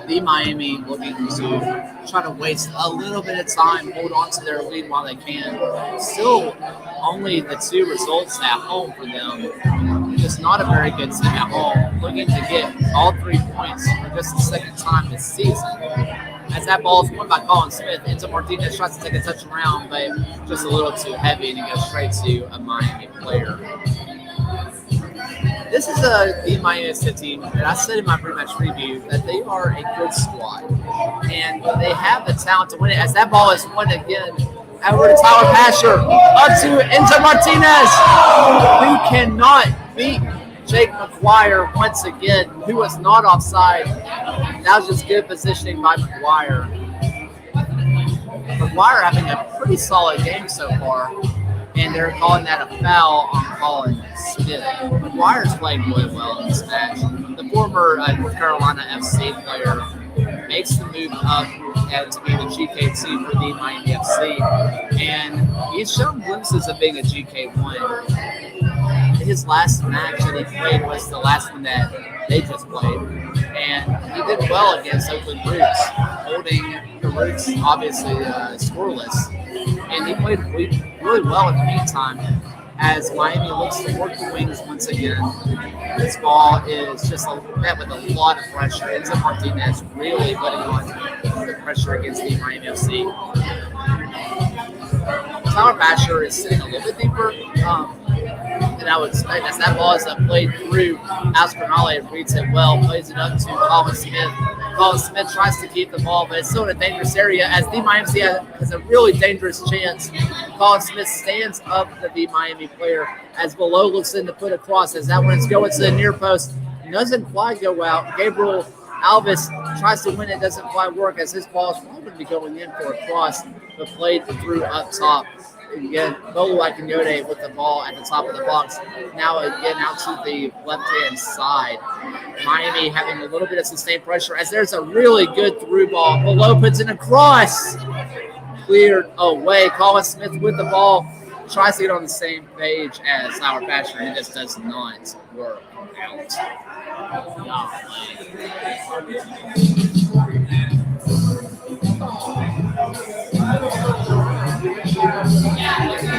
The Miami looking to try to waste a little bit of time, hold on to their lead while they can. Still only the 2 results at home for them. Just not a very good team at home. Looking to get all 3 points for just the second time this season. As that ball is won by Colin Smith, Enzo Martinez tries to take a touch around, but just a little too heavy, and he goes straight to a Miami player. This is the Miami FC team, and I said in my pre-match preview that they are a good squad, and they have the talent to win it. As that ball is won again, over to Tyler Pasher, up to Enzo Martinez, who cannot beat Jake McGuire once again, who was not offside. That was just good positioning by McGuire. McGuire having a pretty solid game so far, and they're calling that a foul on Colin Smith. McGuire's playing really well in this match. The former North Carolina FC player makes the move up to be the GK2 for the Miami FC. And he's shown glimpses of being a GK1. His last match that he played was the last one that they just played. And he did well against Oakland Roots, holding the Roots obviously scoreless. And he played really well in the meantime as Miami looks to work the wings once again. This ball is just met with a lot of pressure. Enzo Martinez really putting on the pressure against the Miami FC. Tyler Basher is sitting a little bit deeper than I would expect as that ball is played through Aspinall and reads it well, plays it up to Colin Smith. Colin Smith tries to keep the ball, but it's still in a dangerous area as the Miami FC has a really dangerous chance. Colin Smith stands up the Miami player as Below looks in to put across as that one is going to the near post. Doesn't quite go out. Gabriel Alves tries to win it, doesn't quite work as his ball is probably going to be going in for a cross, but played through up top. Again, Bolu Akinyode with the ball at the top of the box. Now again out to the left-hand side. Miami having a little bit of sustained pressure as there's a really good through ball. Below puts in a cross. Cleared away. Colin Smith with the ball. Tries to get on the same page as Tyler Basher, and it just does not work out.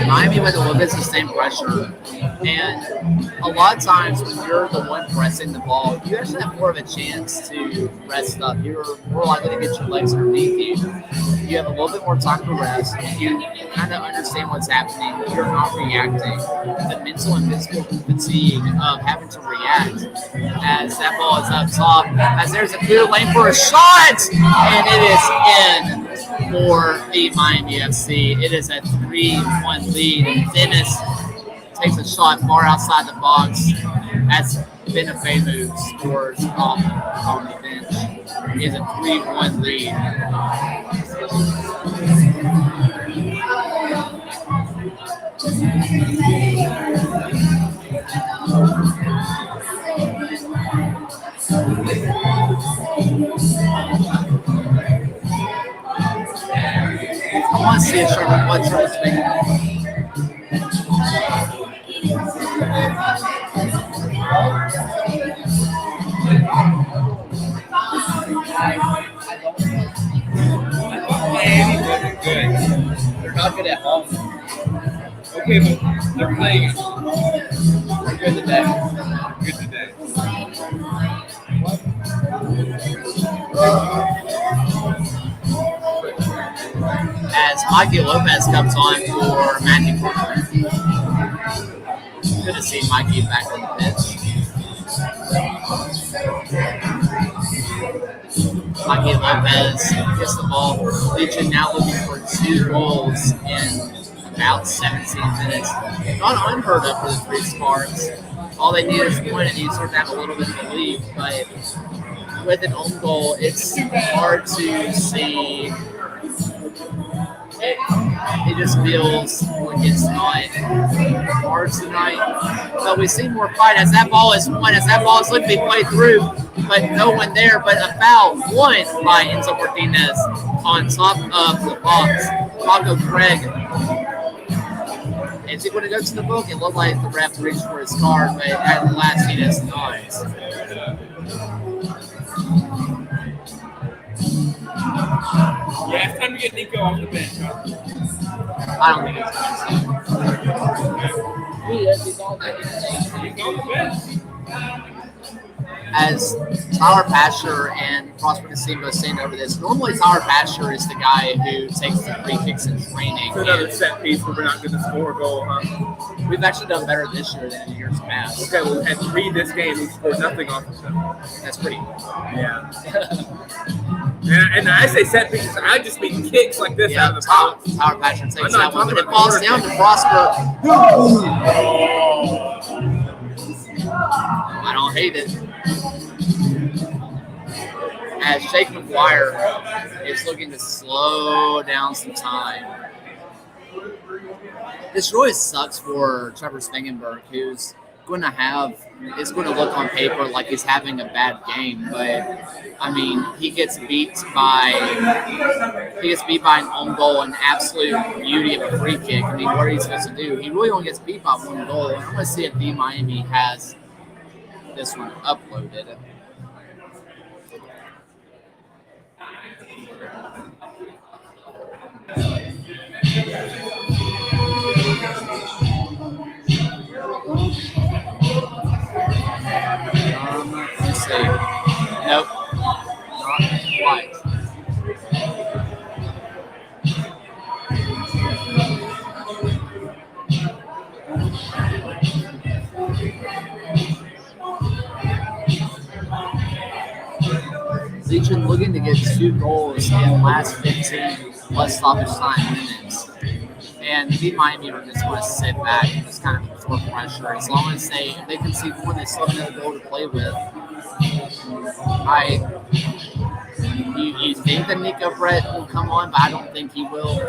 Miami with a little bit of sustained pressure, and a lot of times when you're the one pressing the ball, you actually have more of a chance to rest up. You're more likely to get your legs underneath you. You have a little bit more time to rest. You kind of understand what's happening. You're not reacting. The mental and physical fatigue of having to react as that ball is up top, as there's a clear lane for a shot, and it is in for the Miami FC. It is a 3-1 lead. Dennis takes a shot far outside the box as Benefeinu scores on the bench. It is a 3-1 lead. I want to see a Trevor speaking. Good. They're not good at home. Okay, but they're playing. They're good today. Good today. As Mikey Lopez comes on for Matthew Portland. Good to see Mikey back on the pitch. Mikey Lopez gets the ball. Legion now looking for 2 goals in about 17 minutes. Not unheard of for the Three Sparks. All they need is one, and you sort of have a little bit of a lead. But with an own goal, it's hard to see. It just feels like it's not hard tonight. But we see more fight as that ball is won, as that ball is looking to be played through, but no one there. But a foul won by Enzo Martinez on top of the box. Paco Craig. Is he going to go to the book? It looked like the ref reached for his card, but at the last he does not. Yeah, it's time to get Nico off the bench, huh? I don't think it's time. He's on the bench. As Tyler Pasher and Prosper Casimbo saying over this, normally Tyler Pasher is the guy who takes the free kicks in training. It's another set piece where we're not going to score a goal, huh? We've actually done better this year than in years past. Okay, well, we've had 3 this game. We scored nothing off of them. That's pretty good. Yeah. And I say set pieces, I just mean kicks like this out of the Tyler box. Pasher takes I'm that not one, but it talking falls about down to Prosper. I don't hate it. As Jake McGuire is looking to slow down some time. This really sucks for Trevor Spangenberg, who's going to look on paper like he's having a bad game, but I mean, he gets beat by an own goal, an absolute beauty of a free kick. I mean, what are you supposed to do? He really only gets beat by one goal. And I'm going to see if V Miami has this one uploaded. Let's see. Nope. Not quite. Legion looking to get 2 goals in the last 15 plus stoppage time minutes. And V Miami are just going to sit back and just kind of absorb pressure. As long as they can see one, they still have another goal to play with. You think that Nico Brett will come on, but I don't think he will.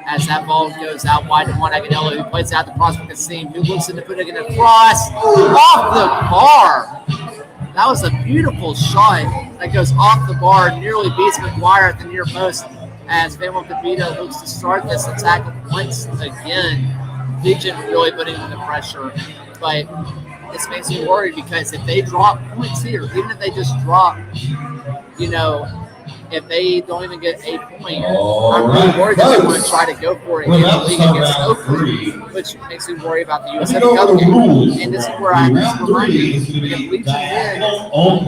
As that ball goes out wide to Juan Agudelo, who plays out the cross for Kassim, who looks into putting it across off the bar. That was a beautiful shot that goes off the bar, nearly beats McGuire at the near post as Manuel Capito looks to start this attack once again. Legion really putting on the pressure, but this makes me worried because if they drop points here, even if they just drop, if they don't even get a point, I'm really worried that they're going to try to go for it in the league against Oakland, which makes me worry about the USF Cup game. And this is where I have to remind you, if Legion wins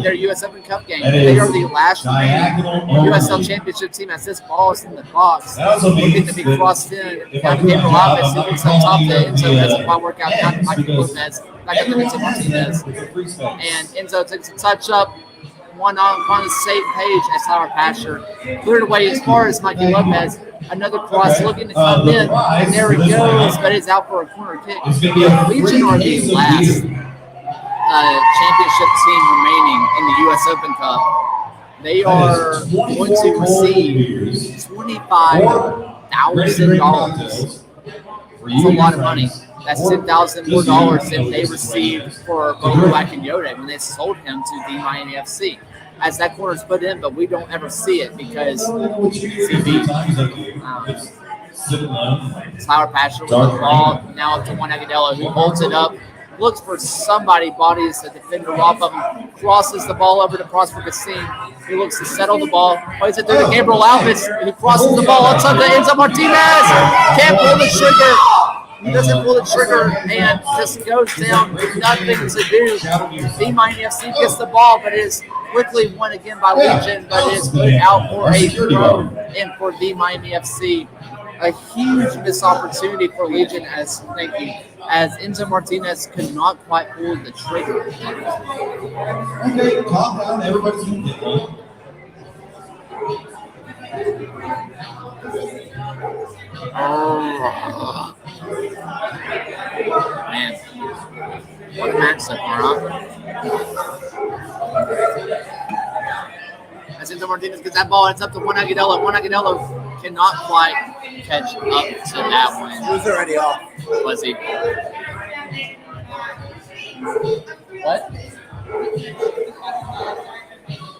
their USF Cup game, they are the last remaining USL Championship team as this ball is in the box. Looking to be crossed in. Down to Gabriel Lopez, who looks up top to Enzo, has a fine workout down to Michael Lopez, back up to Enzo Martinez. And Enzo takes a touch up. One on the same page as Tyler Pasher. Cleared away as far as Mikey Lopez. Another cross looking to come in. And there he goes, but it's out for a corner kick. Legion are the last championship team remaining in the U.S. Open Cup. They are going to receive $25,000. That's a lot of money. That's $10,000 more than they received for Bobo Akinyode when they sold him to the Miami FC. As that corner is put in, but we don't ever see it because Tyler Pasher with the ball now up to Juan Agudelo, who holds it up, looks for somebody, bodies the defender off of him, crosses the ball over to Prosper Kassim, who looks to settle the ball, plays it through to Gabriel Alves, who crosses the ball up to Enzo Martinez, can't pull the trigger. He doesn't pull the trigger and just goes down. Nothing to do. The Miami FC gets the ball, but it is quickly won again by Legion, but it is put out for a throw and for the Miami FC. A huge missed opportunity for Legion as Enzo Martinez could not quite pull the trigger. Okay, calm down. Everybody's going to get one. Oh, man. What a match so far, huh? As Enzo Martinez gets that ball, it's up to Juan Agudelo. Juan Agudelo cannot quite catch up to that one. He was already off. Was he? What?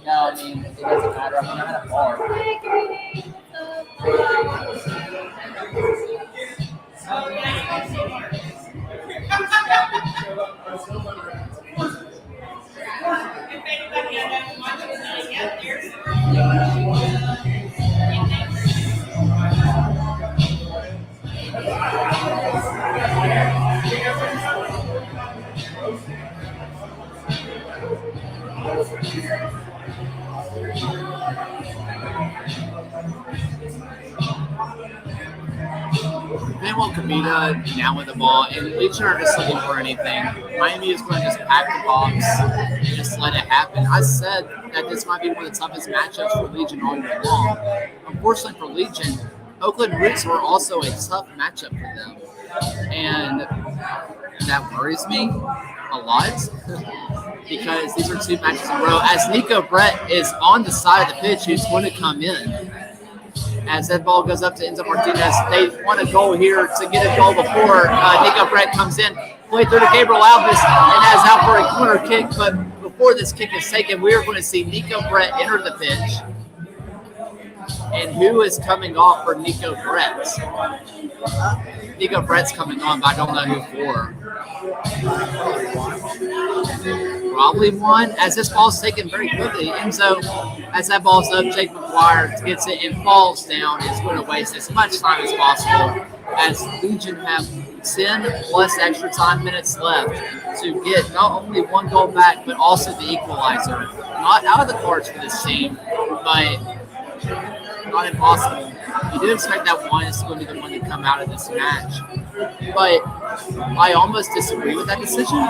No, I mean, it doesn't matter. I'm not a bar. Manuel Capito now with the ball, and Legion are just looking for anything. Miami is going to just pack the box and just let it happen. I said that this might be one of the toughest matchups for Legion all year long. Unfortunately for Legion, Oakland Roots were also a tough matchup for them. And that worries me a lot because these are 2 matches in a row. As Nico Brett is on the side of the pitch, who's going to come in. As that ball goes up to Enzo Martinez, they want a goal here to get a goal before Nico Brett comes in. Play through to Gabriel Alves and has out for a corner kick, but before this kick is taken, we are going to see Nico Brett enter the pitch. And who is coming off for Nico Brett? Nico Brett's coming on, but I don't know who for. Probably one, as this ball's taken very quickly. Enzo, as that ball's up, Jake McGuire gets it and falls down. Is going to waste as much time as possible, as Legion have 10 plus extra time minutes left to get not only one goal back, but also the equalizer. Not out of the cards for this team, but not impossible. You do expect that one is going to be the one to come out of this match. But I almost disagree with that decision,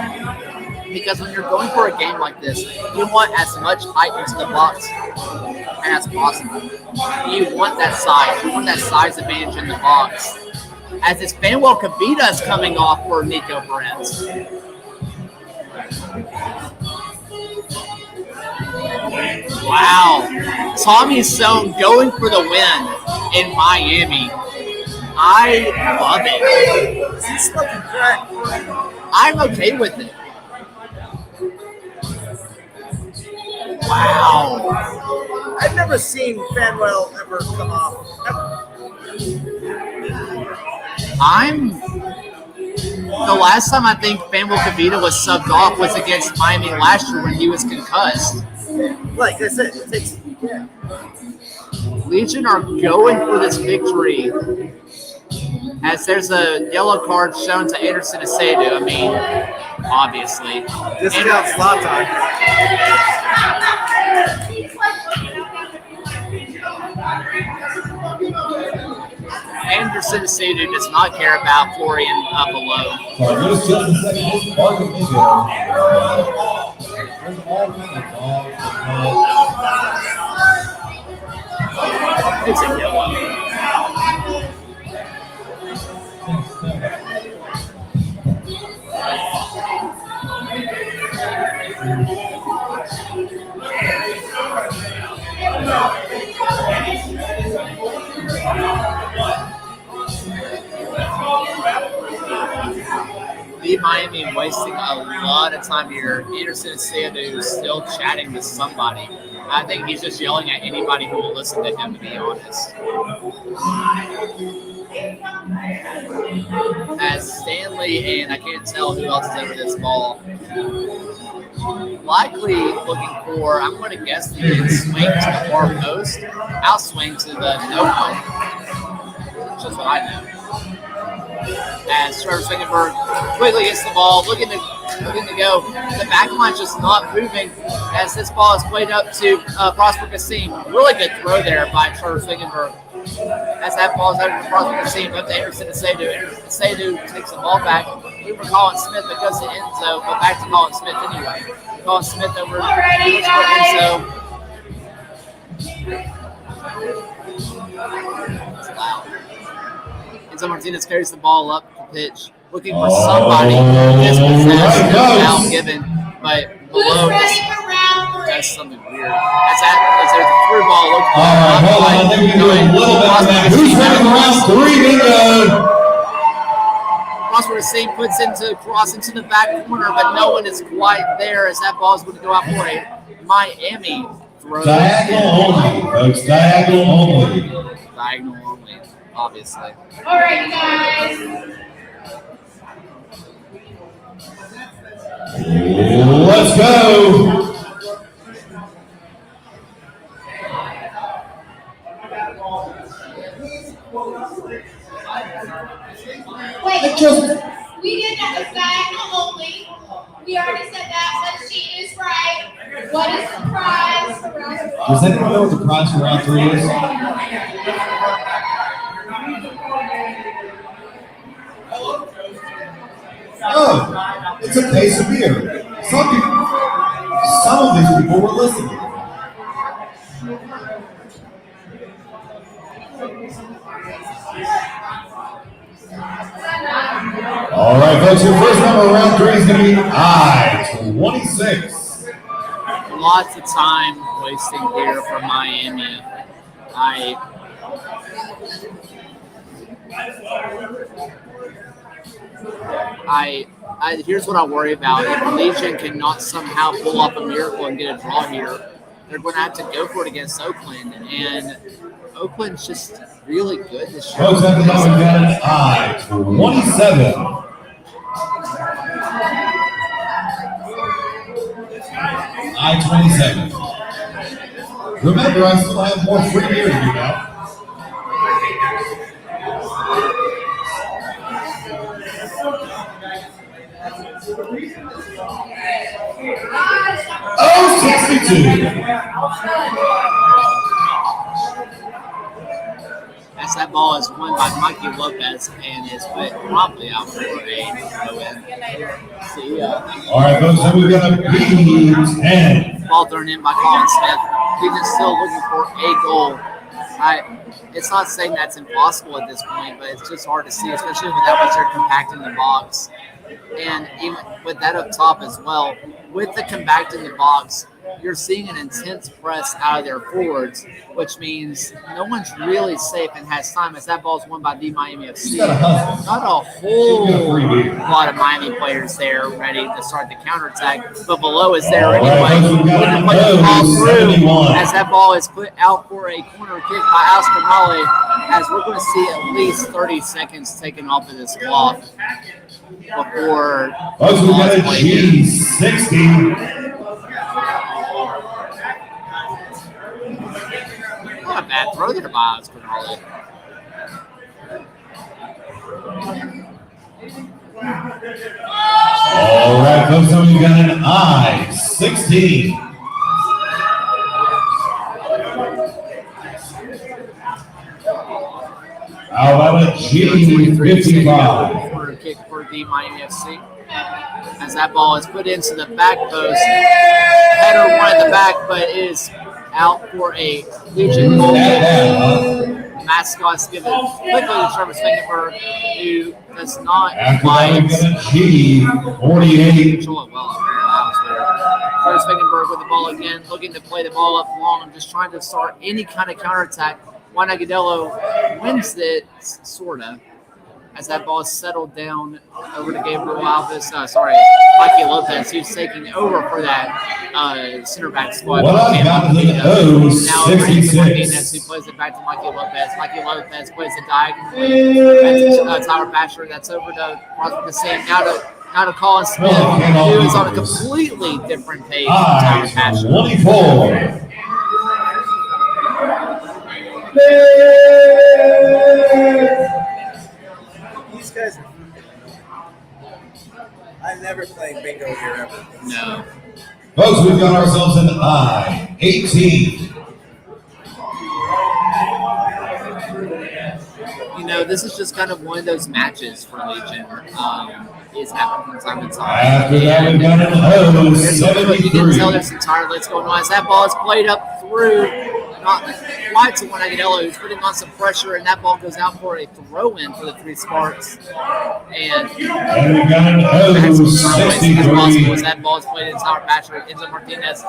because when you're going for a game like this, you want as much height into the box as possible. You want that size. You want that size advantage in the box. As it's Manuel Kavita's coming off for Nico Brett. Wow. Tommy Stone going for the win in Miami. I love it. He's looking great. I'm okay with it. Wow. I've never seen Fanwell ever come off. The last time I think Manuel Kavita was subbed off was against Miami last year when he was concussed. Like I said, it takes. Yeah. Legion are going for this victory, as there's a yellow card shown to Anderson Asedu. I mean, obviously. Discount slot time. Anderson Asedu does not care about Florian below. There's just a second. This bargain is It's a yellow. The Miami wasting a lot of time here. Anderson Asedu is still chatting with somebody. I think he's just yelling at anybody who will listen to him, to be honest. As Stanley and I can't tell who else is over this ball. Likely looking for, I'm going to guess, the swing to the far post, out swing to the no-no. Which is what I know. As Trevor Swingenberg quickly gets the ball, looking to go. The back line's just not moving as this ball is played up to Prosper Kassim. Really good throw there by Trevor Swingenberg. As that ball is over to Prosper Kassim, up to Anderson Asedu. Anderson Asedu takes the ball back. Looking for Colin Smith, but goes to Enzo, but back to Colin Smith anyway. Colin Smith over to Enzo. It's loud. Enzo Martinez carries the ball up the pitch, looking for somebody dispossessed, foul given, but below does something weird. As there's a through ball. All right, hold on. I think we can do a little better than that. Who's running around 3 bingo? Prosper Kassim puts into cross into the back corner, but no one is quite there as that ball is going to go out for a Miami throw. Diagonal only, folks. Diagonal only. Diagonal only, obviously. All right, guys. Let's go. Wait, we did that as diagonal only. We already said that, so she is right. What is the prize? Does anyone know what the prize for round 3 is? Oh, it's a case of beer. Some of these people were listening. All right, folks, your first number of round 3 is going to be I-26. Lots of time wasting here for Miami. Here's what I worry about. If Legion cannot somehow pull off a miracle and get a draw here, they're going to have to go for it against Oakland. And Oakland's just really good this year. Folks, at the moment, we've got an I-27. I-27. Remember, I still have more free beer to give out. Oh, 62. As that ball is won by Mikey Lopez and is put promptly out for a throw-in. See ya. All right, folks, so we've got a B10. Ball thrown in by Colin Smith. Cleveland's still looking for a goal. It's not saying that's impossible at this point, but it's just hard to see, especially with that much they're compacting the box. And even with that up top as well, with the compacting the box, you're seeing an intense press out of their forwards, which means no one's really safe and has time as that ball is won by the Miami FC. Not a whole lot of Miami players there ready to start the counterattack, but below is there anyway. Looking to put the ball through as that ball is put out for a corner kick by Oscar Nale, as we're going to see at least 30 seconds taken off of this clock before Folks, we've got a G60. Not a bad throw there by Oscar Nale. All right, folks, so we've got an I-16. How about a G55? Corner kick for the Miami FC. As that ball is put into the back post. Header one at the back, but is out for a Legion goal. Mascot's given quickly to Trevor Spangenberg, who does not quite G48. control it well. Trevor Spangenberg with the ball again, looking to play the ball up long, just trying to start any kind of counterattack. Juan Agudelo wins it, sort of, as that ball is settled down over to Gabriel Alves. Mikey Lopez, who's taking over for that center back squad. What I've got is an Now over to Martinez, 0-66. who plays it back to Mikey Lopez. Mikey Lopez plays it diagonally. That's Tyler Basher. That's over to Prosper Sam. Now to Colin Smith, who is on a completely different page from Tyler Basher. I-24. These guys, I've never played bingo here ever. No. Folks, we've got ourselves an I-18. You know, this is just kind of one of those matches for Legion. Is happening from time to time. After that, we've got an You can tell O-73. there's some tireless going on as that ball is played up through, not quite to Juan Agudelo, who's putting on some pressure, and that ball goes out for a throw-in for the Three Sparks. And And we've got an as possible as O-63. that ball is played in Tyler Patcher, Enzo Martinez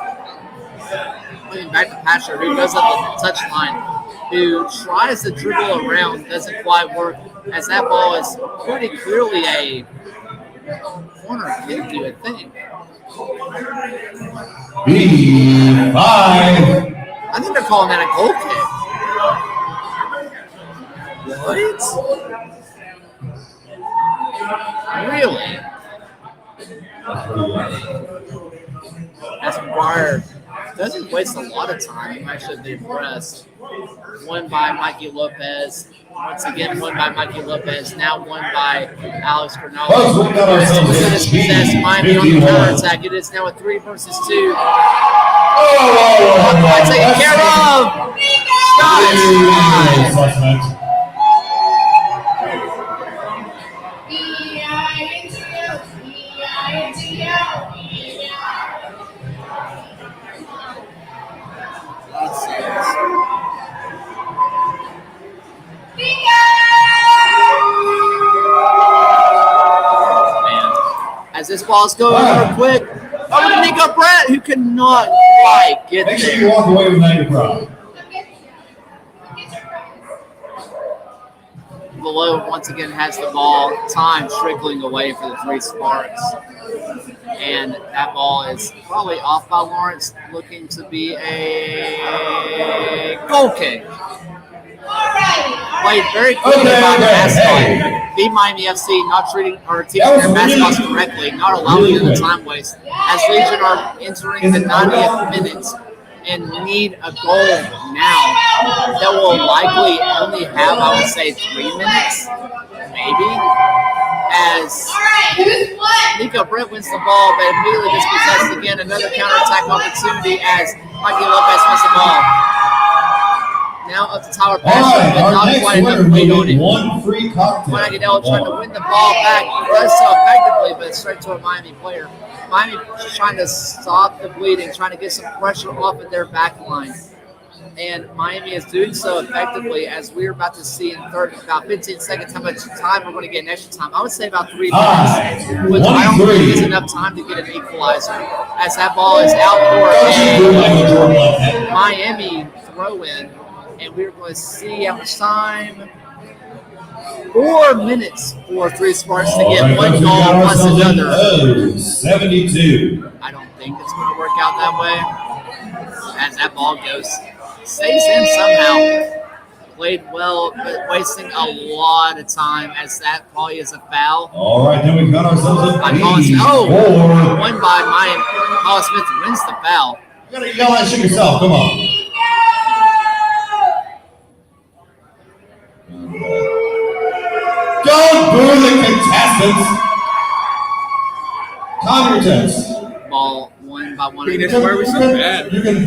putting back to Patcher, who goes up the touch line, who tries to dribble around, doesn't quite work, as that ball is pretty clearly a corner kick, you would think. B5. I think they're calling that a goal kick. What? Really? As McGuire doesn't waste a lot of time, I'm actually impressed. Won by Mikey Lopez. Once again, won by Mikey Lopez. Now won by Alex Cornell. Folks, we've got ourselves a Miami on the G51. counterattack. It is now a 3 versus 2. Oh, Taken care of. Guys, as this ball is going over quick, over to Nico Brett, who cannot quite get Make sure there. you walk away with 90 pride. Below Lowe once again has the ball. Time trickling away for the Three Sparks. And that ball is probably off by Lawrence, looking to be a goal kick. Played very quickly by the mascot. The Miami FC not treating or teaching their mascots correctly, not allowing them time waste. As Legion are entering the 90th minute and need a goal now, that will likely only have, I would say, 3 minutes, maybe. As Nico Brent wins the ball, but immediately dispossessed again. Another counterattack opportunity as Mikey Lopez wins the ball. Now up to Tyler Patrick, but not quite enough weight on it. One free cocktail. Agudelo trying to win the ball back. Does so effectively, but straight to a Miami player. Miami trying to stop the bleeding, trying to get some pressure off of their back line. And Miami is doing so effectively, as we're about to see in about 15 seconds how much time we're going to get in extra time. I would say about 3 minutes, which I don't think is enough time to get an equalizer, as that ball is out for a Miami throw-in. And we're going to see how much time. 4 minutes for Three Sparks to get one goal plus another. 72. I don't think it's going to work out that way, as that ball stays in somehow. Played well, but wasting a lot of time, as that probably is a foul. All right, then we've got ourselves a Won by Miami. Colin Smith wins the foul. You gotta yell and shake yourself. Come on. Don't boo the contestants. Calm your tits. Ball won by one. You can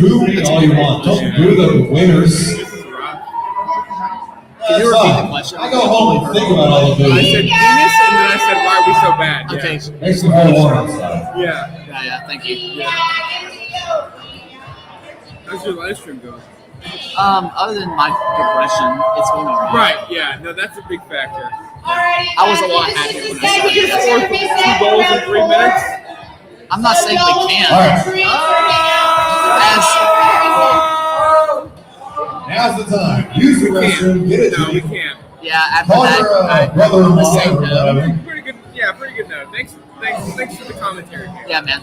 boo me all you want. Don't boo the winners. Can you repeat the question? I go home and think about all the booze. I said penis, and then I said, why are we so bad? Okay. Makes me more warm outside. Yeah. Thank you. How's your live stream going? Other than my depression, it's going all right. Right, yeah. No, that's a big factor. I was a lot happier when I started. 2 goals in 3 minutes? I'm not saying we can't. Now's the time. Use the restroom. Get it. No, we can't. Yeah, after Call that, your I'm brother-in-law. the same note. Pretty good. Yeah, pretty good note. Thanks for the commentary. Yeah, man.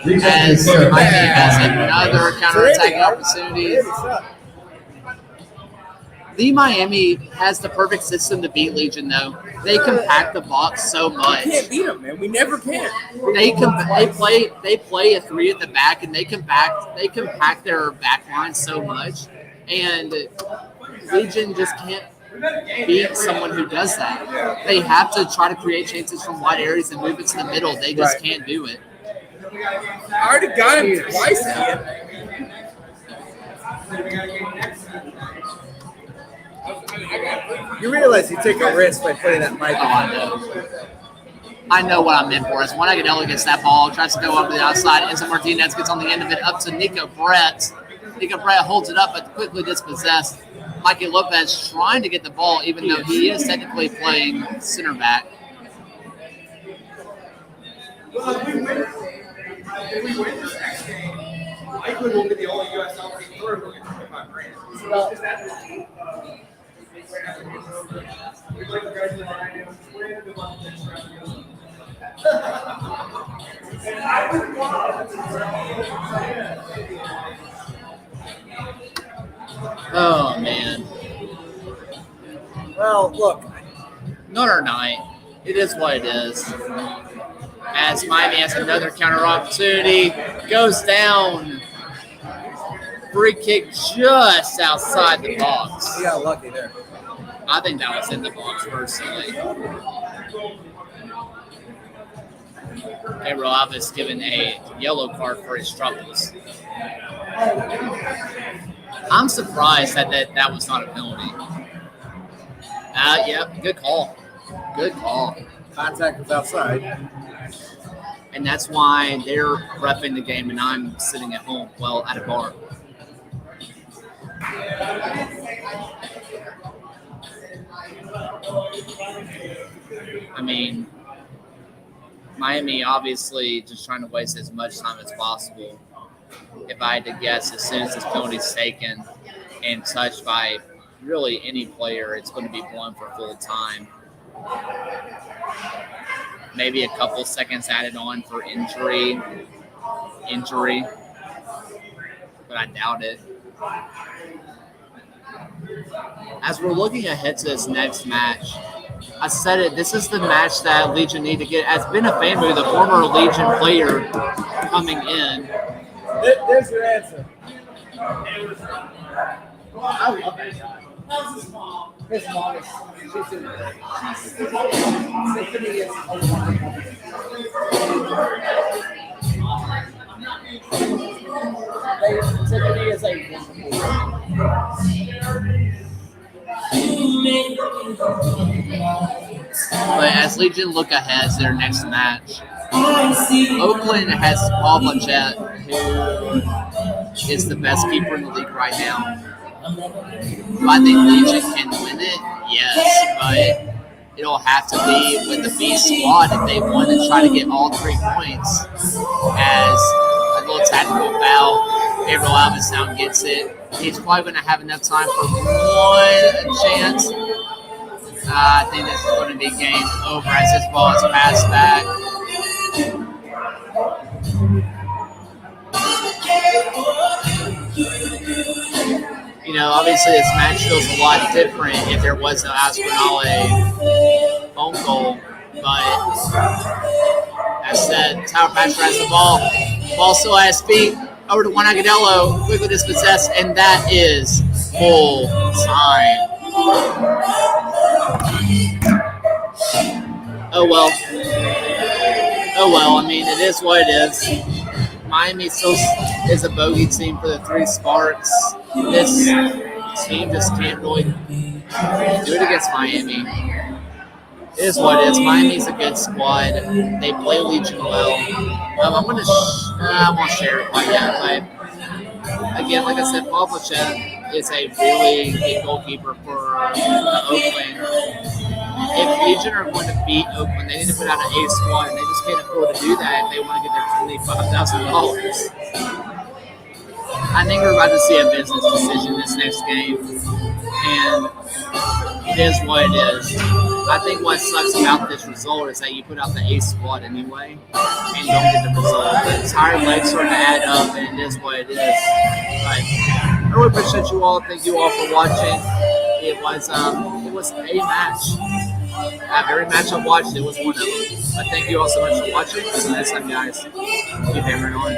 Reach out to As your therapist. Miami has another counterattacking opportunity. The Miami has the perfect system to beat Legion, though. They compact the box so much. We can't beat them, man. We never can. They play a three at the back, and they compact their back line so much, and Legion just can't beat someone who does that. They have to try to create chances from wide areas and move it to the middle. They just can't do it. I already got him twice here. You realize you take a risk by putting that mic on. I know what I meant for us. When Agudelo gets that ball, tries to go over the outside, Enzo Martinez gets on the end of it up to Nico Brett. Nico Brett holds it up, but quickly dispossessed. Mikey Lopez trying to get the ball, even though he is technically playing center back. If we win this next game, likely we'll be the only USL team third. We'll get 25 grand. Oh, man. Well, look. Notre night. It is what it is. As Miami has another counter opportunity. Goes down. Free kick just outside the box. You got lucky there. I think that was in the box, personally. Gabriel Alves given a yellow card for his troubles. I'm surprised that was not a penalty. Yep, good call. Good call. Contact was outside. And that's why they're repping the game and I'm sitting at home, well, at a bar. I mean, Miami obviously just trying to waste as much time as possible. If I had to guess, as soon as this penalty is taken and touched by really any player, it's going to be blown for full time. Maybe a couple seconds added on for injury, but I doubt it. As we're looking ahead to this next match, I said it, this is the match that Legion need to get. As Ben Afamu, the former Legion player coming in. There's your answer. I love that guy. His mom is, she's doing good. Tiffany is a wonderful. Tiffany is a But as Legion look ahead to their next match, Oakland has Paul Blanchett, who is the best keeper in the league right now. Do I think Legion can win it? Yes, but it'll have to be with the B squad if they want to try to get all 3 points. As a little tactical foul, Gabriel Alvinstown gets it. He's probably going to have enough time for one chance. I think this is going to be game over as this ball is passed back. You know, obviously this match feels a lot different if there was no Aspinall phone goal, but as said, Tower Patcher has the ball. Ball still at his feet. Over to Juan Agudelo, quickly dispossessed, and that is full time. Oh well. I mean, it is what it is. Miami still is a bogey team for the 3 Sparks. This team just can't really do it against Miami. It is what it is. Miami's a good squad. They play Legion well. I won't share it quite yet, but again, like I said, Paul Blanchett is a really good goalkeeper for Oakland. If Legion are going to beat Oakland, they need to put out an A squad, and they just can't afford to do that if they want to get their $25,000. I think we're about to see a business decision this next game, and it is what it is. I think what sucks about this result is that you put out the A squad anyway and don't get the result. The entire legs start to add up, and it is what it is. But I really appreciate you all. Thank you all for watching. It was a match. Every match I watched, it was one of them. But thank you all so much for watching. Until next time, guys. Keep hammering on.